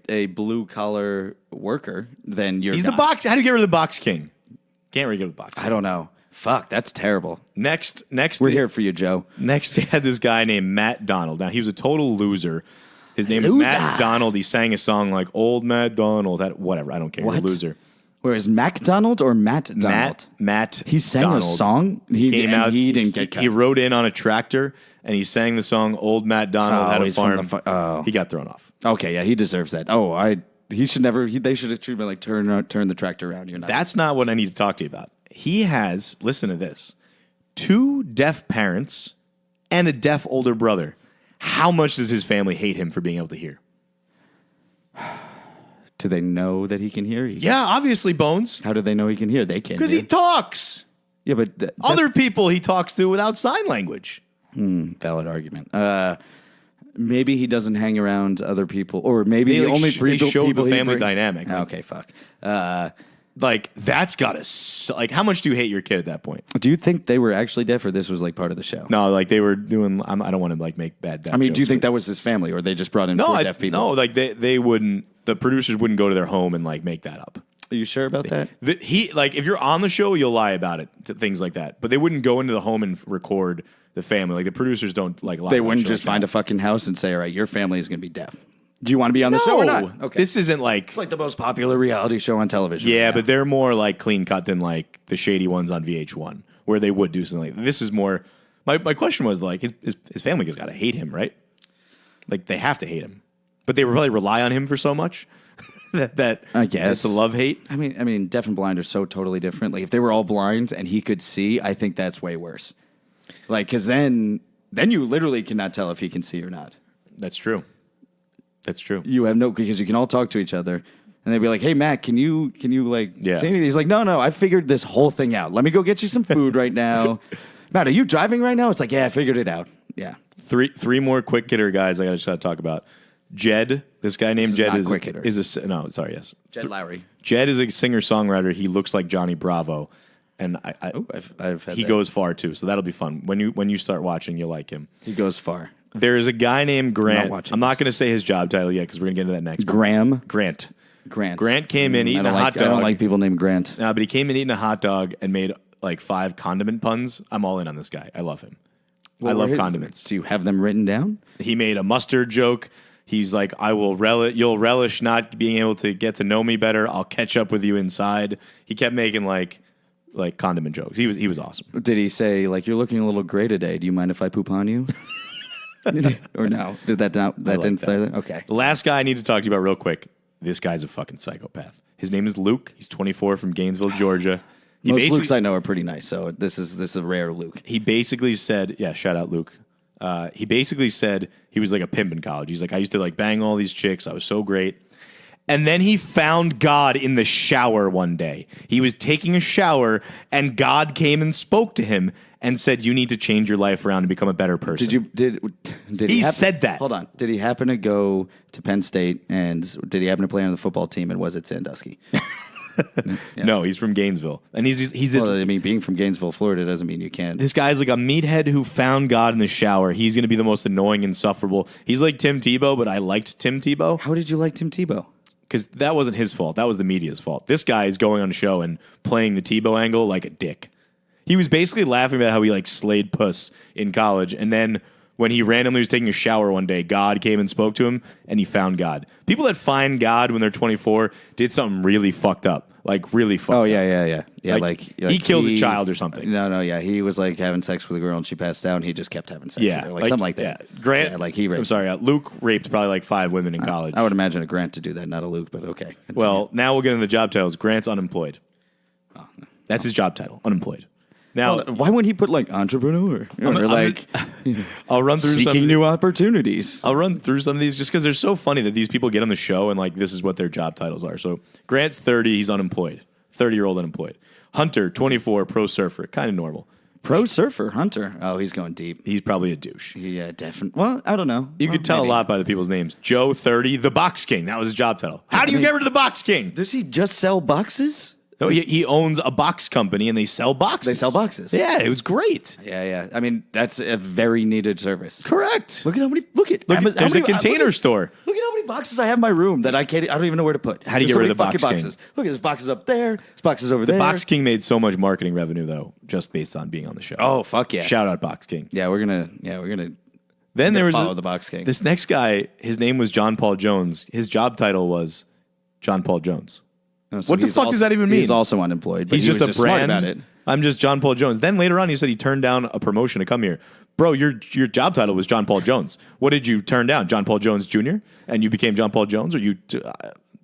S4: a blue collar worker, then you're
S3: He's
S4: gone.
S3: the box. How do you get rid of the box king? Can't really get rid of the box king.
S4: I don't know. Fuck, that's terrible.
S3: Next,
S4: We're here for you, Joe.
S3: Next, they had this guy named Matt Donald. Now, he was a total loser. His name is
S4: Loser.
S3: Matt Donald. He sang a song like Old Matt Donald. Whatever. I don't care.
S4: What?
S3: You're a loser.
S4: Whereas MacDonald or Matt Donald?
S3: Matt
S4: He sang
S3: Donald.
S4: a song. He
S3: Came out.
S4: He didn't get cut.
S3: He rode in on a tractor and he sang the song "Old Matt Donald
S4: Oh,
S3: Had a
S4: he's from
S3: Farm."
S4: the oh.
S3: He got thrown off.
S4: Okay, yeah, he deserves that. He should never. They should have treated me like turn the tractor around. You're not.
S3: That's not what I need to talk to you about. He has, listen to this, 2 deaf parents and a deaf older brother. How much does his family hate him for being able to hear?
S4: Do they know that he can hear?
S3: Yeah, obviously, Bones,
S4: How do they know he can hear? They can.
S3: because he talks.
S4: Yeah, but
S3: Other people he talks to without sign language.
S4: valid argument. Maybe he doesn't hang around other people, or maybe
S3: They,
S4: the
S3: like,
S4: only
S3: they
S4: people
S3: showed the
S4: he
S3: family
S4: bring-
S3: dynamic.
S4: Okay, fuck.
S3: Like, that's got to, like, how much do you hate your kid at that point?
S4: Do you think they were actually deaf, or this was like part of the show?
S3: No, like, they were doing, I don't want to, like, make bad deaf
S4: I mean, do you
S3: jokes,
S4: think
S3: but-
S4: that was his family, or they just brought in
S3: No,
S4: 4 deaf people?
S3: no, like, they wouldn't, the producers wouldn't go to their home and, like, make that up.
S4: Are you sure about that?
S3: Like, if you're on the show, you'll lie about it, things like that. But they wouldn't go into the home and record the family. Like, the producers don't, like, lie
S4: They
S3: about
S4: wouldn't
S3: shit
S4: just
S3: like
S4: find
S3: that.
S4: a fucking house and say, "All right, your family is going to be deaf." Do you want to be on the show or not? Okay.
S3: This isn't like,
S4: It's like the most popular reality show on television.
S3: yeah,
S4: right
S3: but
S4: now.
S3: they're more like clean cut than like the shady ones on VH1, where they would do something like this. Is more. My question was like his family has got to hate him, right? Like they have to hate him, but they really rely on him for so much that
S4: I guess.
S3: it's a love hate.
S4: I mean, deaf and blind are so totally different. Like if they were all blind and he could see, I think that's way worse. Like because then you literally cannot tell if he can see or not.
S3: That's true. That's true.
S4: You have no because you can all talk to each other. And they'd be like, "Hey, Matt, can you like
S3: Yeah.
S4: say anything?" He's like, "No, I figured this whole thing out. Let me go get you some food right now." Matt, are you driving right now? It's like, "Yeah, I figured it out." Yeah.
S3: Three more quick hitter guys I got to talk about. Jed, this guy named
S4: is
S3: Jed
S4: not
S3: is
S4: quick hitter.
S3: no, sorry, yes.
S4: Jed Lowry.
S3: Jed is a singer-songwriter. He looks like Johnny Bravo, and
S4: I've had
S3: he
S4: that.
S3: goes far too. So that'll be fun. When you start watching, you'll like him.
S4: He goes far.
S3: There's a guy named Grant.
S4: watching
S3: I'm not
S4: this.
S3: going to say his job title yet because we're going to get into that next.
S4: Graham.
S3: Grant.
S4: Grant.
S3: Grant came in eating
S4: I
S3: a
S4: don't
S3: hot dog.
S4: I don't like people named Grant.
S3: No, but he came in eating a hot dog and made like 5 condiment puns. I'm all in on this guy. I love him. I love condiments.
S4: Do you have them written down?
S3: He made a mustard joke. He's like, you'll relish not being able to get to know me better. I'll catch up with you inside. He kept making like condiment jokes. He was awesome.
S4: Did he say like you're looking a little gray today? Do you mind if I poop on you? Or no? Did that not? That
S3: like
S4: didn't
S3: that.
S4: play there? Okay.
S3: The last guy I need to talk to you about real quick. This guy's a fucking psychopath. His name is Luke. He's 24 from Gainesville, Georgia.
S4: Most Lukes I know are pretty nice, so this is a rare Luke.
S3: He basically said, yeah, shout out Luke. He basically said he was like a pimp in college. He's like, I used to like bang all these chicks. I was so great. And then he found God in the shower one day. He was taking a shower and God came and spoke to him and said, you need to change your life around and become a better person.
S4: Did
S3: He said that.
S4: Hold on. Did he happen to go to Penn State and did he happen to play on the football team and was it Sandusky?
S3: No, he's from Gainesville. And he's this,
S4: Well, I mean, being from Gainesville, Florida doesn't mean you can't.
S3: this guy's like a meathead who found God in the shower. He's going to be the most annoying, insufferable. He's like Tim Tebow, but I liked Tim Tebow.
S4: How did you like Tim Tebow?
S3: Because that wasn't his fault. That was the media's fault. This guy is going on a show and playing the Tebow angle like a dick. He was basically laughing about how he like slayed puss in college. And then when he randomly was taking a shower one day, God came and spoke to him and he found God. People that find God when they're 24 did something really fucked up. Like really fucked up.
S4: Oh, yeah.
S3: Like, he killed a child or something.
S4: No, yeah. He was like having sex with a girl and she passed out and he just kept having sex
S3: Yeah.
S4: with her. Like something like that.
S3: Yeah. Grant,
S4: Yeah, like he raped.
S3: I'm sorry. Luke raped probably like 5 women in college.
S4: I would imagine a Grant to do that, not a Luke, but okay.
S3: Well, now we'll get into the job titles. Grant's unemployed. That's his job title, unemployed. Now,
S4: why wouldn't he put like entrepreneur or like
S3: I'll run through
S4: seeking new opportunities?
S3: I'll run through some of these just because they're so funny that these people get on the show and like this is what their job titles are. So Grant's 30, he's unemployed. 30-year-old unemployed. Hunter, 24, pro surfer, kind of normal.
S4: Pro surfer, Hunter. Oh, he's going deep.
S3: He's probably a douche.
S4: Yeah, definitely. Well, I don't know.
S3: You could tell a lot by the people's names. Joe 30, the Box King. That was his job title. How do you get rid of the Box King?
S4: Does he just sell boxes?
S3: No, he owns a box company and they sell boxes.
S4: They sell boxes.
S3: Yeah, it was great.
S4: Yeah. I mean, that's a very needed service.
S3: Correct.
S4: Look at how many.
S3: There's a container store.
S4: Look at how many boxes I have in my room that I don't even know where to put.
S3: How do you get rid of the Box King?
S4: Boxes. Look, there's boxes up there. There's boxes over there.
S3: Box King made so much marketing revenue though, just based on being on the show.
S4: Oh fuck yeah!
S3: Shout out Box King.
S4: Yeah, we're gonna.
S3: Then there was
S4: follow the Box King.
S3: This next guy. His name was John Paul Jones. His job title was John Paul Jones.
S4: Oh, so
S3: What the fuck does that even mean?
S4: He's also unemployed. But
S3: He's
S4: he
S3: just
S4: was
S3: a
S4: smart
S3: brand.
S4: about it.
S3: I'm just John Paul Jones. Then later on, he said he turned down a promotion to come here. Bro, your job title was John Paul Jones. What did you turn down? John Paul Jones Jr. and you became John Paul Jones, or you?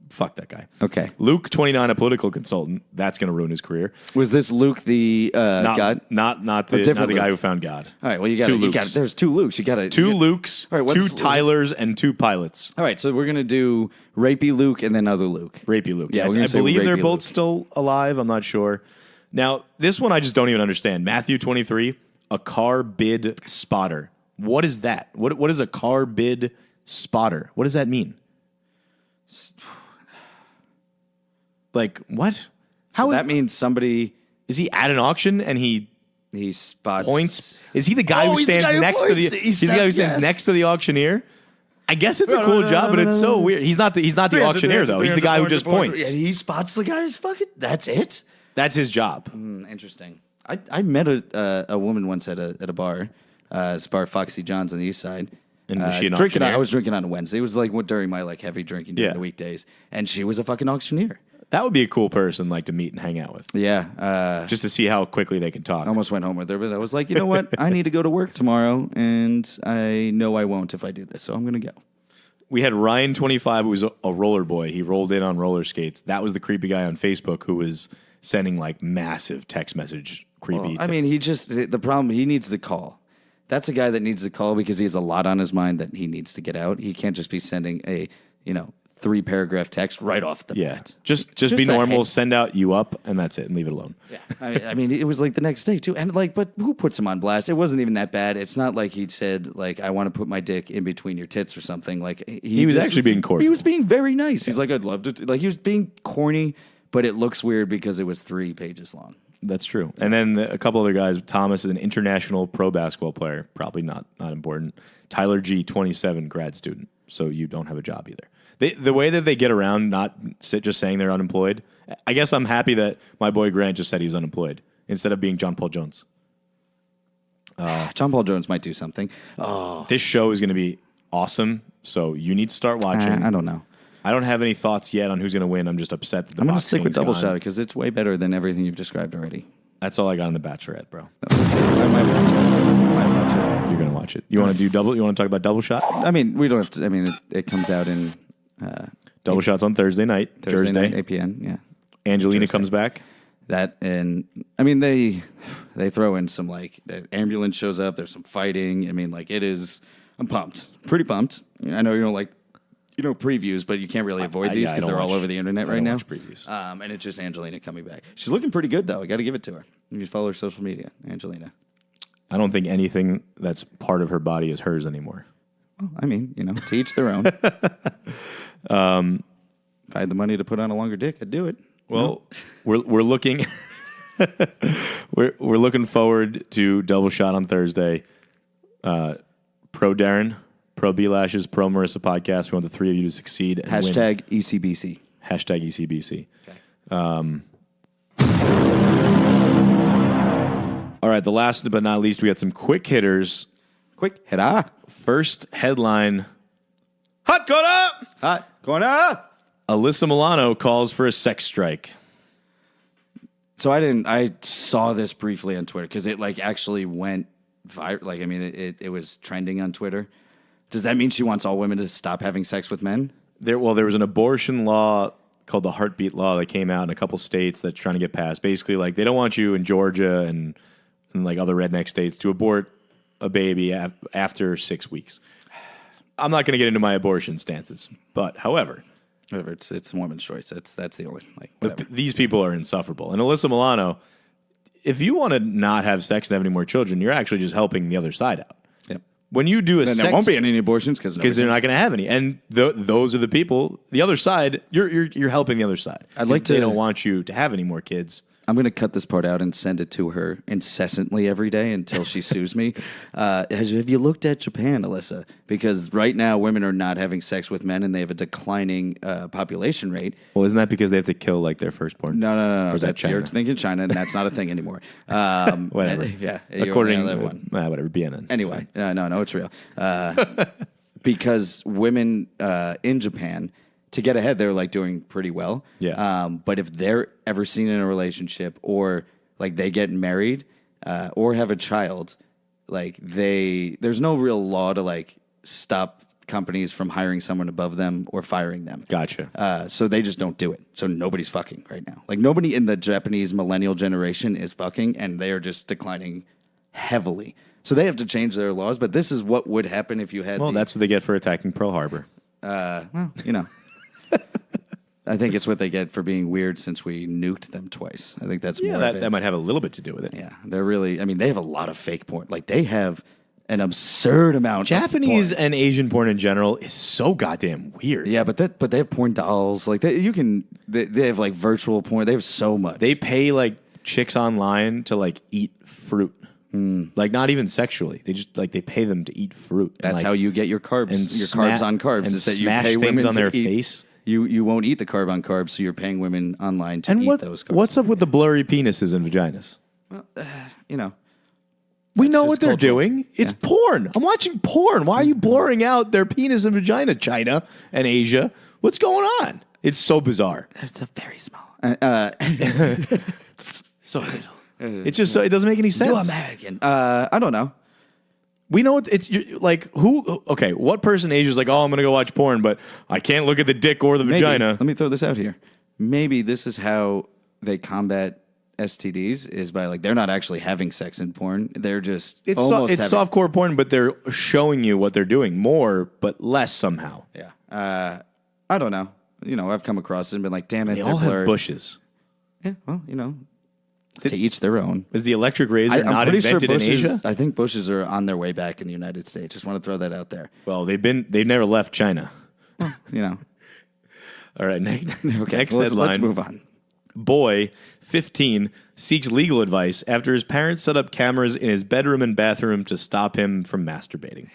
S3: Fuck that guy.
S4: Okay.
S3: Luke 29, a political consultant. That's going to ruin his career.
S4: Was this Luke the God?
S3: Not the
S4: different
S3: guy
S4: Luke.
S3: who found God.
S4: All right. Well, you got
S3: Two
S4: to.
S3: Lukes.
S4: There's two Lukes. You got to.
S3: Two Lukes,
S4: All right,
S3: two
S4: what's-
S3: Tylers, and two pilots.
S4: All right. So we're gonna do Rapey Luke and then other Luke.
S3: Rapey Luke.
S4: Yeah, we're
S3: I
S4: gonna say
S3: believe they're
S4: Rapey
S3: both
S4: Luke.
S3: still alive. I'm not sure. Now, this one I just don't even understand. Matthew 23, a car bid spotter. What is that? What is a car bid spotter? What does that mean? Like, what? How
S4: That means somebody
S3: is he at an auction and he
S4: spots
S3: points? Is he the guy who
S4: he's the
S3: stands
S4: guy who
S3: next to the?
S4: points.
S3: He's the guy who stands
S4: Yes.
S3: next to the auctioneer. I guess it's a cool job, but it's so weird. He's not the auctioneer though. He's the guy who just points.
S4: And he spots the guy who's fucking. That's it.
S3: That's his job.
S4: Interesting. I met a woman once at a bar, this bar Foxy John's on the East Side.
S3: And was she an
S4: drinking?
S3: auctioneer?
S4: I was drinking on a Wednesday. It was like during my heavy drinking during
S3: Yeah.
S4: the weekdays, and she was a fucking auctioneer.
S3: That would be a cool person to meet and hang out with,
S4: Yeah.
S3: just to see how quickly they can talk.
S4: I almost went home with her, but I was like, you know what? I need to go to work tomorrow, and I know I won't if I do this, so I'm gonna go.
S3: We had Ryan 25, who was a roller boy. He rolled in on roller skates. That was the creepy guy on Facebook who was sending massive text message creepy.
S4: I mean, the problem, he needs the call. That's a guy that needs the call because he has a lot on his mind that he needs to get out. He can't just be sending a, 3-paragraph text right off the
S3: yeah,
S4: bat.
S3: just be
S4: a
S3: normal.
S4: hey.
S3: Send out you up, and that's it, and leave it alone.
S4: Yeah. I mean, it was the next day too. And but who puts him on blast? It wasn't even that bad. It's not like he'd said, I want to put my dick in between your tits or something. He
S3: was actually being cordial.
S4: He was being very nice. He's like, I'd love to. He was being corny, but it looks weird because it was 3 pages long.
S3: That's true. And then a couple other guys. Thomas is an international pro basketball player. Probably not important. Tyler G, 27, grad student. So you don't have a job either. The way that they get around just saying they're unemployed, I guess I'm happy that my boy Grant just said he was unemployed instead of being John Paul Jones.
S4: John Paul Jones might do something.
S3: This show is going to be awesome, so you need to start watching.
S4: I don't know.
S3: I don't have any thoughts yet on who's going to win. I'm just upset that
S4: I'm going to
S3: Box
S4: stick with
S3: King's
S4: Double
S3: gone.
S4: Shot because it's way better than everything you've described already.
S3: That's all I got on the Bachelorette, bro.
S4: I might watch it. I might watch it.
S3: You're going to watch it. You want to do double? You want to talk about Double Shot?
S4: I mean, we don't have to. I mean, it comes out in
S3: Double Shot's on Thursday night.
S4: Thursday night,
S3: Thursday.
S4: 8 p.m. Yeah.
S3: Angelina
S4: Thursday.
S3: comes back.
S4: That and I mean they throw in some the ambulance shows up. There's some fighting. I mean it is. I'm pumped. Pretty pumped. I know you don't previews, but you can't really avoid these
S3: I
S4: because
S3: don't
S4: they're all
S3: watch-
S4: over the internet
S3: I
S4: right
S3: don't
S4: now.
S3: watch previews.
S4: And it's just Angelina coming back. She's looking pretty good though. I got to give it to her. You can follow her social media, Angelina.
S3: I don't think anything that's part of her body is hers anymore.
S4: Well, I mean, to each their own. If I had the money to put on a longer dick, I'd do it.
S3: Well, we're looking we're looking forward to Double Shot on Thursday. Pro Darren, Pro B Lashes, Pro Marissa podcast. We want the three of you to succeed and win.
S4: Hashtag ECBC.
S3: Hashtag ECBC.
S4: Okay.
S3: All right, the last but not least, we got some quick hitters.
S4: Quick, head up.
S3: First headline: Hot corner!
S4: Hot corner.
S3: Alyssa Milano calls for a sex strike.
S4: So I saw this briefly on Twitter because it actually went viral. It was trending on Twitter. Does that mean she wants all women to stop having sex with men?
S3: There was an abortion law called the Heartbeat Law that came out in a couple states that's trying to get passed. Basically, they don't want you in Georgia and other redneck states to abort a baby after 6 weeks. I'm not going to get into my abortion stances, but however,
S4: Whatever, it's a woman's choice. That's the only whatever.
S3: these people are insufferable. And Alyssa Milano, if you want to not have sex and have any more children, you're actually just helping the other side out.
S4: Yep.
S3: When you do a
S4: Then
S3: sex,
S4: there won't be any abortions because
S3: they're not going to have any, and those are the people. The other side, you're helping the other side.
S4: I'd like
S3: They
S4: to-
S3: don't want you to have any more kids.
S4: I'm going to cut this part out and send it to her incessantly every day until she sues me. Have you looked at Japan, Alyssa? Because right now women are not having sex with men and they have a declining population rate.
S3: Well, isn't that because they have to kill like their firstborn?
S4: No.
S3: Or is that China?
S4: You're thinking China, and that's not a thing anymore.
S3: Whatever.
S4: Yeah.
S3: According
S4: to
S3: to
S4: one.
S3: whatever, BNN.
S4: Anyway, no, it's real. Because women in Japan, to get ahead, they're like doing pretty well.
S3: Yeah.
S4: But if they're ever seen in a relationship or like they get married or have a child, like there's no real law to like stop companies from hiring someone above them or firing them.
S3: Gotcha.
S4: So they just don't do it. So nobody's fucking right now. Like nobody in the Japanese millennial generation is fucking, and they are just declining heavily. So they have to change their laws. But this is what would happen if you had.
S3: Well, that's what they get for attacking Pearl Harbor.
S4: Well, you know. I think it's what they get for being weird since we nuked them twice. I think that's more of it.
S3: That might have a little bit to do with it.
S4: Yeah, they're really. I mean, they have a lot of fake porn. Like they have an absurd amount.
S3: Japanese
S4: of porn.
S3: and Asian porn in general is so goddamn weird.
S4: Yeah, but they have porn dolls. Like they have like virtual porn. They have so much.
S3: They pay like chicks online to like eat fruit. Like not even sexually. They just like they pay them to eat fruit.
S4: That's
S3: like,
S4: how you get your carbs. Your carbs on carbs.
S3: And
S4: is that you
S3: smash
S4: pay
S3: things
S4: women
S3: on
S4: to
S3: their
S4: eat-
S3: face.
S4: You won't eat the carb on carbs, so you're paying women online to
S3: And
S4: eat those carbs.
S3: what's up with the blurry penises and vaginas?
S4: You know?
S3: We know
S4: just
S3: what they're
S4: cultural.
S3: doing. It's porn. I'm watching porn. Why are you blurring out their penis and vagina, China and Asia? What's going on? It's so bizarre.
S4: It's a very small.
S3: So little. It's just so it doesn't make any sense.
S4: You American. I don't know.
S3: We know like who. Okay, what person in Asia is like? Oh, I'm gonna go watch porn, but I can't look at the dick or the
S4: Maybe.
S3: vagina.
S4: Let me throw this out here. Maybe this is how they combat STDs is by like they're not actually having sex in porn. They're just
S3: It's
S4: almost
S3: it's
S4: having-
S3: softcore porn, but they're showing you what they're doing more, but less somehow.
S4: Yeah. I don't know. You know, I've come across it and been like, damn it,
S3: They
S4: they're
S3: all have
S4: blurred.
S3: bushes.
S4: Yeah. Well, you know, to each their own.
S3: Is the electric razor
S4: I'm
S3: not
S4: pretty
S3: invented
S4: bushes,
S3: in Asia?
S4: I think bushes are on their way back in the United States. Just want to throw that out there.
S3: Well, they've never left China.
S4: You know.
S3: All right, next
S4: Okay.
S3: next
S4: well,
S3: headline.
S4: let's move on.
S3: Boy, 15, seeks legal advice after his parents set up cameras in his bedroom and bathroom to stop him from masturbating.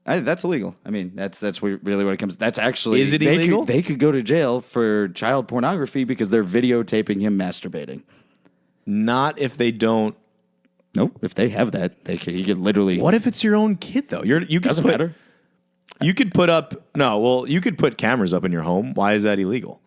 S4: That's illegal. I mean, that's really what it comes. That's actually
S3: Is it
S4: they
S3: illegal?
S4: They could go to jail for child pornography because they're videotaping him masturbating.
S3: Not if they don't.
S4: Nope. If they have that, he could literally.
S3: What if it's your own kid though? You could
S4: Doesn't matter.
S3: You could put up you could put cameras up in your home. Why is that illegal?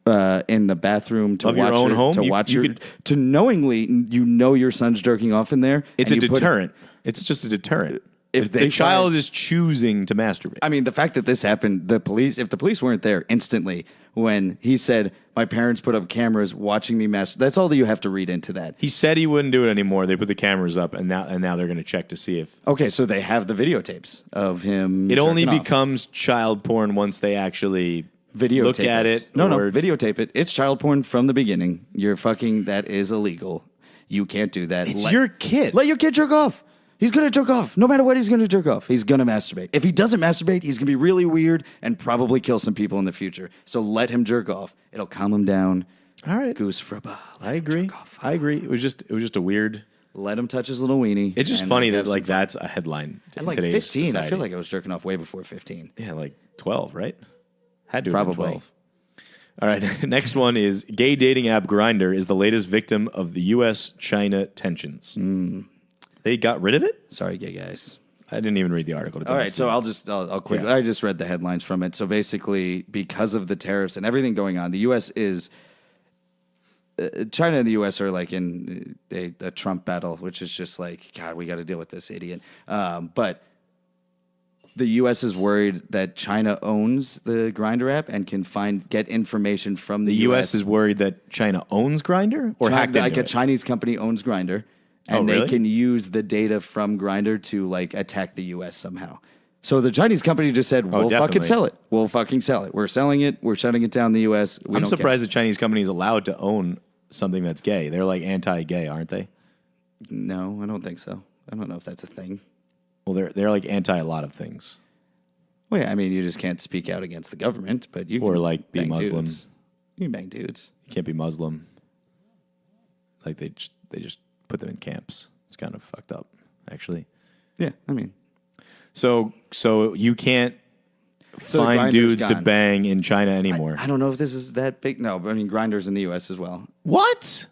S4: In the bathroom to
S3: Of your
S4: watch
S3: own home?
S4: to
S3: You-
S4: watch
S3: you
S4: your
S3: could-
S4: to knowingly your son's jerking off in there.
S3: It's a
S4: and you put-
S3: deterrent. It's just a deterrent.
S4: If
S3: the
S4: they
S3: child
S4: find-
S3: is choosing to masturbate.
S4: I mean, the fact that this happened, if the police weren't there instantly when he said, my parents put up cameras watching me masturbate, that's all that you have to read into that.
S3: He said he wouldn't do it anymore. They put the cameras up, and now they're going to check to see if
S4: Okay, so they have the videotapes of him.
S3: it only
S4: jerking off.
S3: becomes child porn once they actually
S4: Videotape
S3: look at it.
S4: No,
S3: or-
S4: videotape it. It's child porn from the beginning. You're fucking, that is illegal. You can't do that.
S3: It's your kid.
S4: Let your kid jerk off. He's going to jerk off. No matter what, he's going to jerk off. He's going to masturbate. If he doesn't masturbate, he's going to be really weird and probably kill some people in the future. So let him jerk off. It'll calm him down.
S3: All right,
S4: Goose for a ball.
S3: I agree. I agree. It was just a weird.
S4: Let him touch his little weenie.
S3: It's just
S4: and
S3: funny
S4: have
S3: that like
S4: some fun.
S3: that's a headline.
S4: And
S3: in
S4: like
S3: today's
S4: 15. I
S3: society.
S4: feel like I was jerking off way before 15.
S3: Yeah, like 12, right? Had to have been
S4: Probably.
S3: 12. All right, next one is gay dating app Grindr is the latest victim of the U.S.-China tensions. They got rid of it?
S4: Sorry, gay guys.
S3: I didn't even read the article. To be
S4: All right,
S3: honest
S4: so
S3: with you.
S4: I'll quickly.
S3: Yeah.
S4: I just read the headlines from it. So basically, because of the tariffs and everything going on, the U.S. is China and the U.S. are like in a Trump battle, which is just like, God, we got to deal with this idiot. But the U.S. is worried that China owns the Grindr app and can get information from the
S3: The U.S. is worried that China owns Grindr or hacked
S4: like
S3: into
S4: a
S3: it?
S4: Chinese company owns Grindr, and
S3: Oh, really?
S4: they can use the data from Grindr to like attack the U.S. somehow. So the Chinese company just said, "We'll fucking
S3: definitely.
S4: sell it. We'll fucking sell it. We're selling it. We're shutting it down." In the U.S.
S3: I'm surprised the Chinese company is allowed to own something that's gay. They're like anti-gay, aren't they?
S4: No, I don't think so. I don't know if that's a thing.
S3: Well, they're like anti a lot of things.
S4: Well, yeah, I mean, you just can't speak out against the government, but you
S3: Or
S4: can
S3: like be
S4: bang
S3: Muslim.
S4: Dudes. You can bang dudes.
S3: You can't be Muslim. Like they just put them in camps. It's kind of fucked up, actually.
S4: Yeah, I mean,
S3: So you can't
S4: So
S3: find
S4: Grindr's
S3: dudes to
S4: gone.
S3: bang in China anymore.
S4: I don't know if this is that big. No, but I mean, Grindr's in the U.S. as well.
S3: What?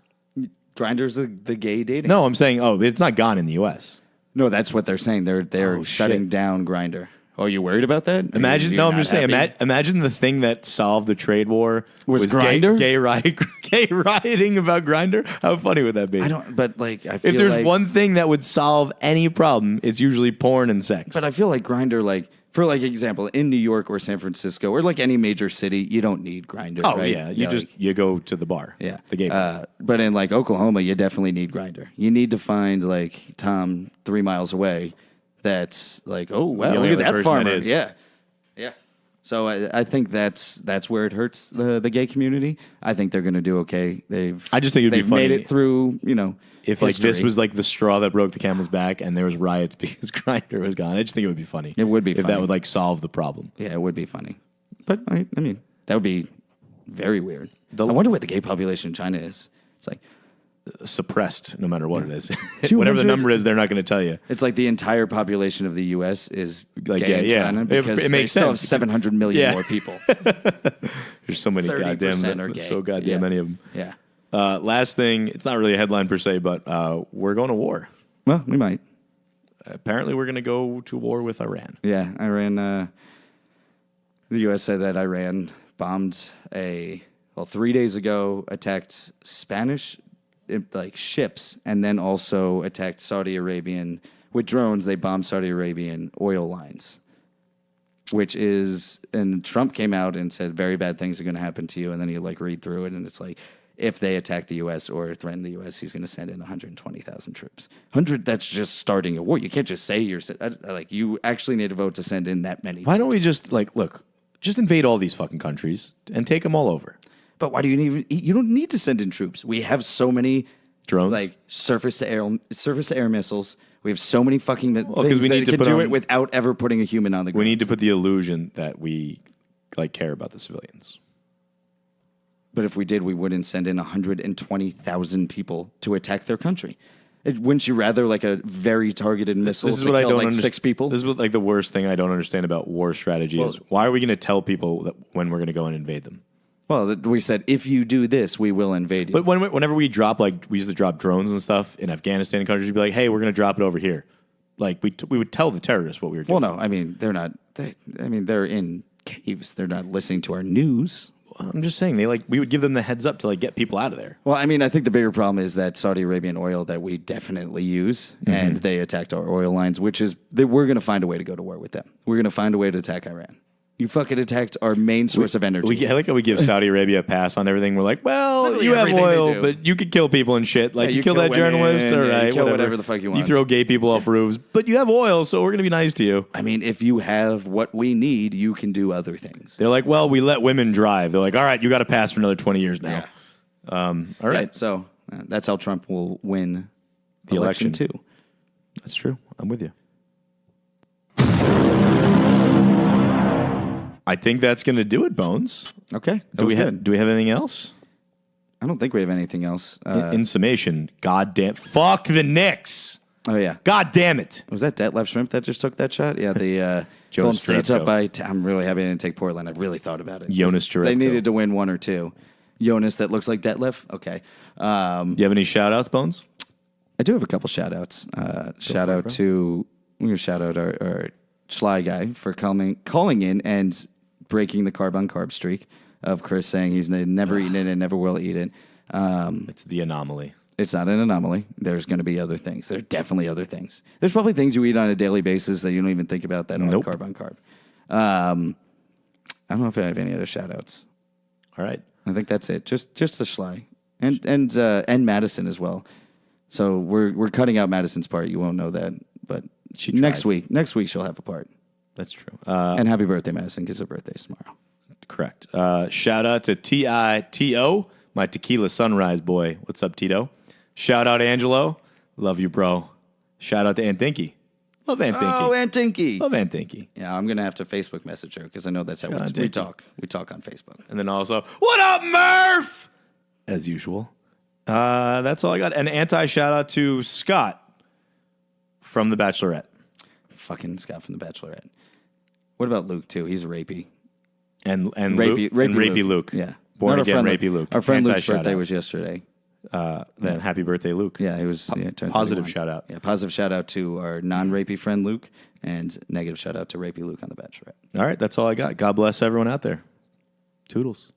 S4: Grindr's the gay dating.
S3: No, I'm saying, it's not gone in the U.S.
S4: No, that's what they're saying. They're
S3: Oh,
S4: shutting
S3: shit.
S4: down Grinder. Oh, you worried about that?
S3: Imagine,
S4: You're
S3: no, I'm
S4: not
S3: just saying,
S4: happy?
S3: imagine the thing that solved the trade war
S4: Was
S3: gay,
S4: Grindr?
S3: gay rioting about Grindr. How funny would that be?
S4: I don't. But like, I feel
S3: If there's
S4: like,
S3: one thing that would solve any problem, it's usually porn and sex.
S4: But I feel like Grinder, like for like example, in New York or San Francisco or like any major city, you don't need Grinder.
S3: oh
S4: right?
S3: yeah, you go to the bar.
S4: Yeah,
S3: the gay bar.
S4: But in like Oklahoma, you definitely need Grinder. You need to find like Tom 3 miles away. That's like, oh wow,
S3: The only
S4: look at
S3: other
S4: that
S3: person that
S4: farmer.
S3: is.
S4: Yeah. So I think that's where it hurts the gay community. I think they're going to do okay.
S3: I just think it'd be
S4: they've
S3: funny
S4: made it through.
S3: if like this
S4: history.
S3: was like the straw that broke the camel's back, and there was riots because Grindr was gone. I just think it would be funny.
S4: It would be
S3: if
S4: funny.
S3: that would like solve the problem.
S4: Yeah, it would be funny. But I mean, that would be very weird. I wonder what the gay population in China is. It's like
S3: Suppressed, no matter what it is.
S4: 200
S3: Whatever the number is, they're not going to tell you.
S4: it's like the entire population of the U.S. is
S3: Like,
S4: gay in
S3: yeah.
S4: China
S3: It
S4: because
S3: makes
S4: they still have
S3: sense.
S4: 700 million
S3: Yeah.
S4: more people.
S3: There's so many
S4: 30% are
S3: goddamn,
S4: gay.
S3: so goddamn
S4: Yeah.
S3: many of them.
S4: Yeah.
S3: Last thing, it's not really a headline per se, but we're going to war.
S4: Well, we might.
S3: Apparently, we're going to go to war with Iran.
S4: Yeah, Iran. The U.S. said that Iran bombed 3 days ago, attacked Spanish ships, and then also attacked Saudi Arabian with drones. They bombed Saudi Arabian oil lines, and Trump came out and said very bad things are going to happen to you. And then you read through it, and it's like, if they attack the U.S. or threaten the U.S., he's going to send in 120,000 troops. 100, that's just starting a war. You can't just say you actually need to vote to send in that many.
S3: Why don't we just just invade all these fucking countries and take them all over?
S4: But why do you don't need to send in troops. We have so many
S3: Drones?
S4: surface to air missiles. We have so many fucking things
S3: we need
S4: that
S3: to
S4: can
S3: put
S4: do
S3: on-
S4: it without ever putting a human on the ground.
S3: We need to put the illusion that we care about the civilians.
S4: But if we did, we wouldn't send in 120,000 people to attack their country. Wouldn't you rather a very targeted missile
S3: This is
S4: to
S3: what I
S4: kill
S3: don't
S4: 6
S3: understand.
S4: people?
S3: This is what the worst thing I don't understand about war strategy is. Why are we going to tell people that when we're going to go and invade them?
S4: Well, we said, if you do this, we will invade you.
S3: But whenever we drop, we used to drop drones and stuff in Afghanistan and countries, we'd be like, hey, we're going to drop it over here. We would tell the terrorists what we were doing.
S4: Well, no, I mean, they're not. They're in caves. They're not listening to our news.
S3: I'm just saying, we would give them the heads up to get people out of there.
S4: Well, I mean, I think the bigger problem is that Saudi Arabian oil that we definitely use, and they attacked our oil lines, which is that we're going to find a way to go to war with them. We're going to find a way to attack Iran. You fucking attacked our main source of energy.
S3: I like how we give Saudi Arabia a pass on everything. We're like, well,
S4: Literally
S3: you have
S4: everything they
S3: oil,
S4: do.
S3: but you could kill people and shit.
S4: Yeah,
S3: You
S4: you
S3: kill
S4: kill
S3: that
S4: women,
S3: journalist, all
S4: yeah, you
S3: right,
S4: kill whatever the fuck you want.
S3: You throw gay people off roofs, but you have oil, so we're going to be nice to you.
S4: I mean, if you have what we need, you can do other things.
S3: They're like, well, we let women drive. They're like, all right, you got to pass for another 20 years now. All right.
S4: Yeah, so that's how Trump will win
S3: The election.
S4: too.
S3: That's true. I'm with you. I think that's going to do it, Bones.
S4: Okay,
S3: Do we have anything else?
S4: I don't think we have anything else.
S3: In summation, goddamn, fuck the Knicks.
S4: Oh yeah,
S3: God damn it.
S4: was that Detlef Shrimp that just took that shot? Yeah, the
S3: Jonas
S4: Golden State's
S3: Jerebko.
S4: up by. I'm really happy they didn't take Portland. I really thought about it.
S3: Jonas Jerebko.
S4: They needed to win 1 or 2. Jonas, that looks like Detlef. Okay.
S3: You have any shout outs, Bones?
S4: I do have a couple shout outs. Shout out to I'm gonna shout out our Sly guy for calling in and breaking the carb on carb streak of Chris saying he's never eaten it and never will eat it.
S3: It's the anomaly.
S4: It's not an anomaly. There's going to be other things. There are definitely other things. There's probably things you eat on a daily basis that you don't even think about that
S3: Nope.
S4: are carb on carb. I don't know if I have any other shout outs.
S3: All right.
S4: I think that's it. Just the Schley and Madison as well. So we're cutting out Madison's part. You won't know that, but
S3: She
S4: next
S3: tried.
S4: week she'll have a part.
S3: That's true.
S4: And happy birthday, Madison, because her birthday's tomorrow.
S3: Correct. Shout out to TITO, my tequila sunrise boy. What's up, Tito? Shout out Angelo. Love you, bro. Shout out to Aunt Dinky. Love Aunt Dinky.
S4: Oh, Aunt Dinky.
S3: Love Aunt Dinky.
S4: Yeah, I'm going to have to Facebook message her because I know that's how
S3: Shout out
S4: we
S3: Dinky.
S4: talk. We talk on Facebook.
S3: And then also, what up, Murph? As usual. That's all I got. An anti-shout out to Scott from The Bachelorette.
S4: Fucking Scott from The Bachelorette. What about Luke, too? He's rapey.
S3: And
S4: Rapey
S3: Luke.
S4: Yeah.
S3: Born
S4: Not
S3: again,
S4: our friend
S3: rapey Luke.
S4: Our friend Luke's
S3: Anti-shout
S4: birthday
S3: out.
S4: was yesterday.
S3: Then happy birthday, Luke.
S4: Yeah, he was turned
S3: Positive
S4: 31.
S3: shout out.
S4: Yeah, positive shout out to our non-rapey friend Luke, and negative shout out to rapey Luke on The Bachelorette.
S3: All right, that's all I got. God bless everyone out there. Toodles.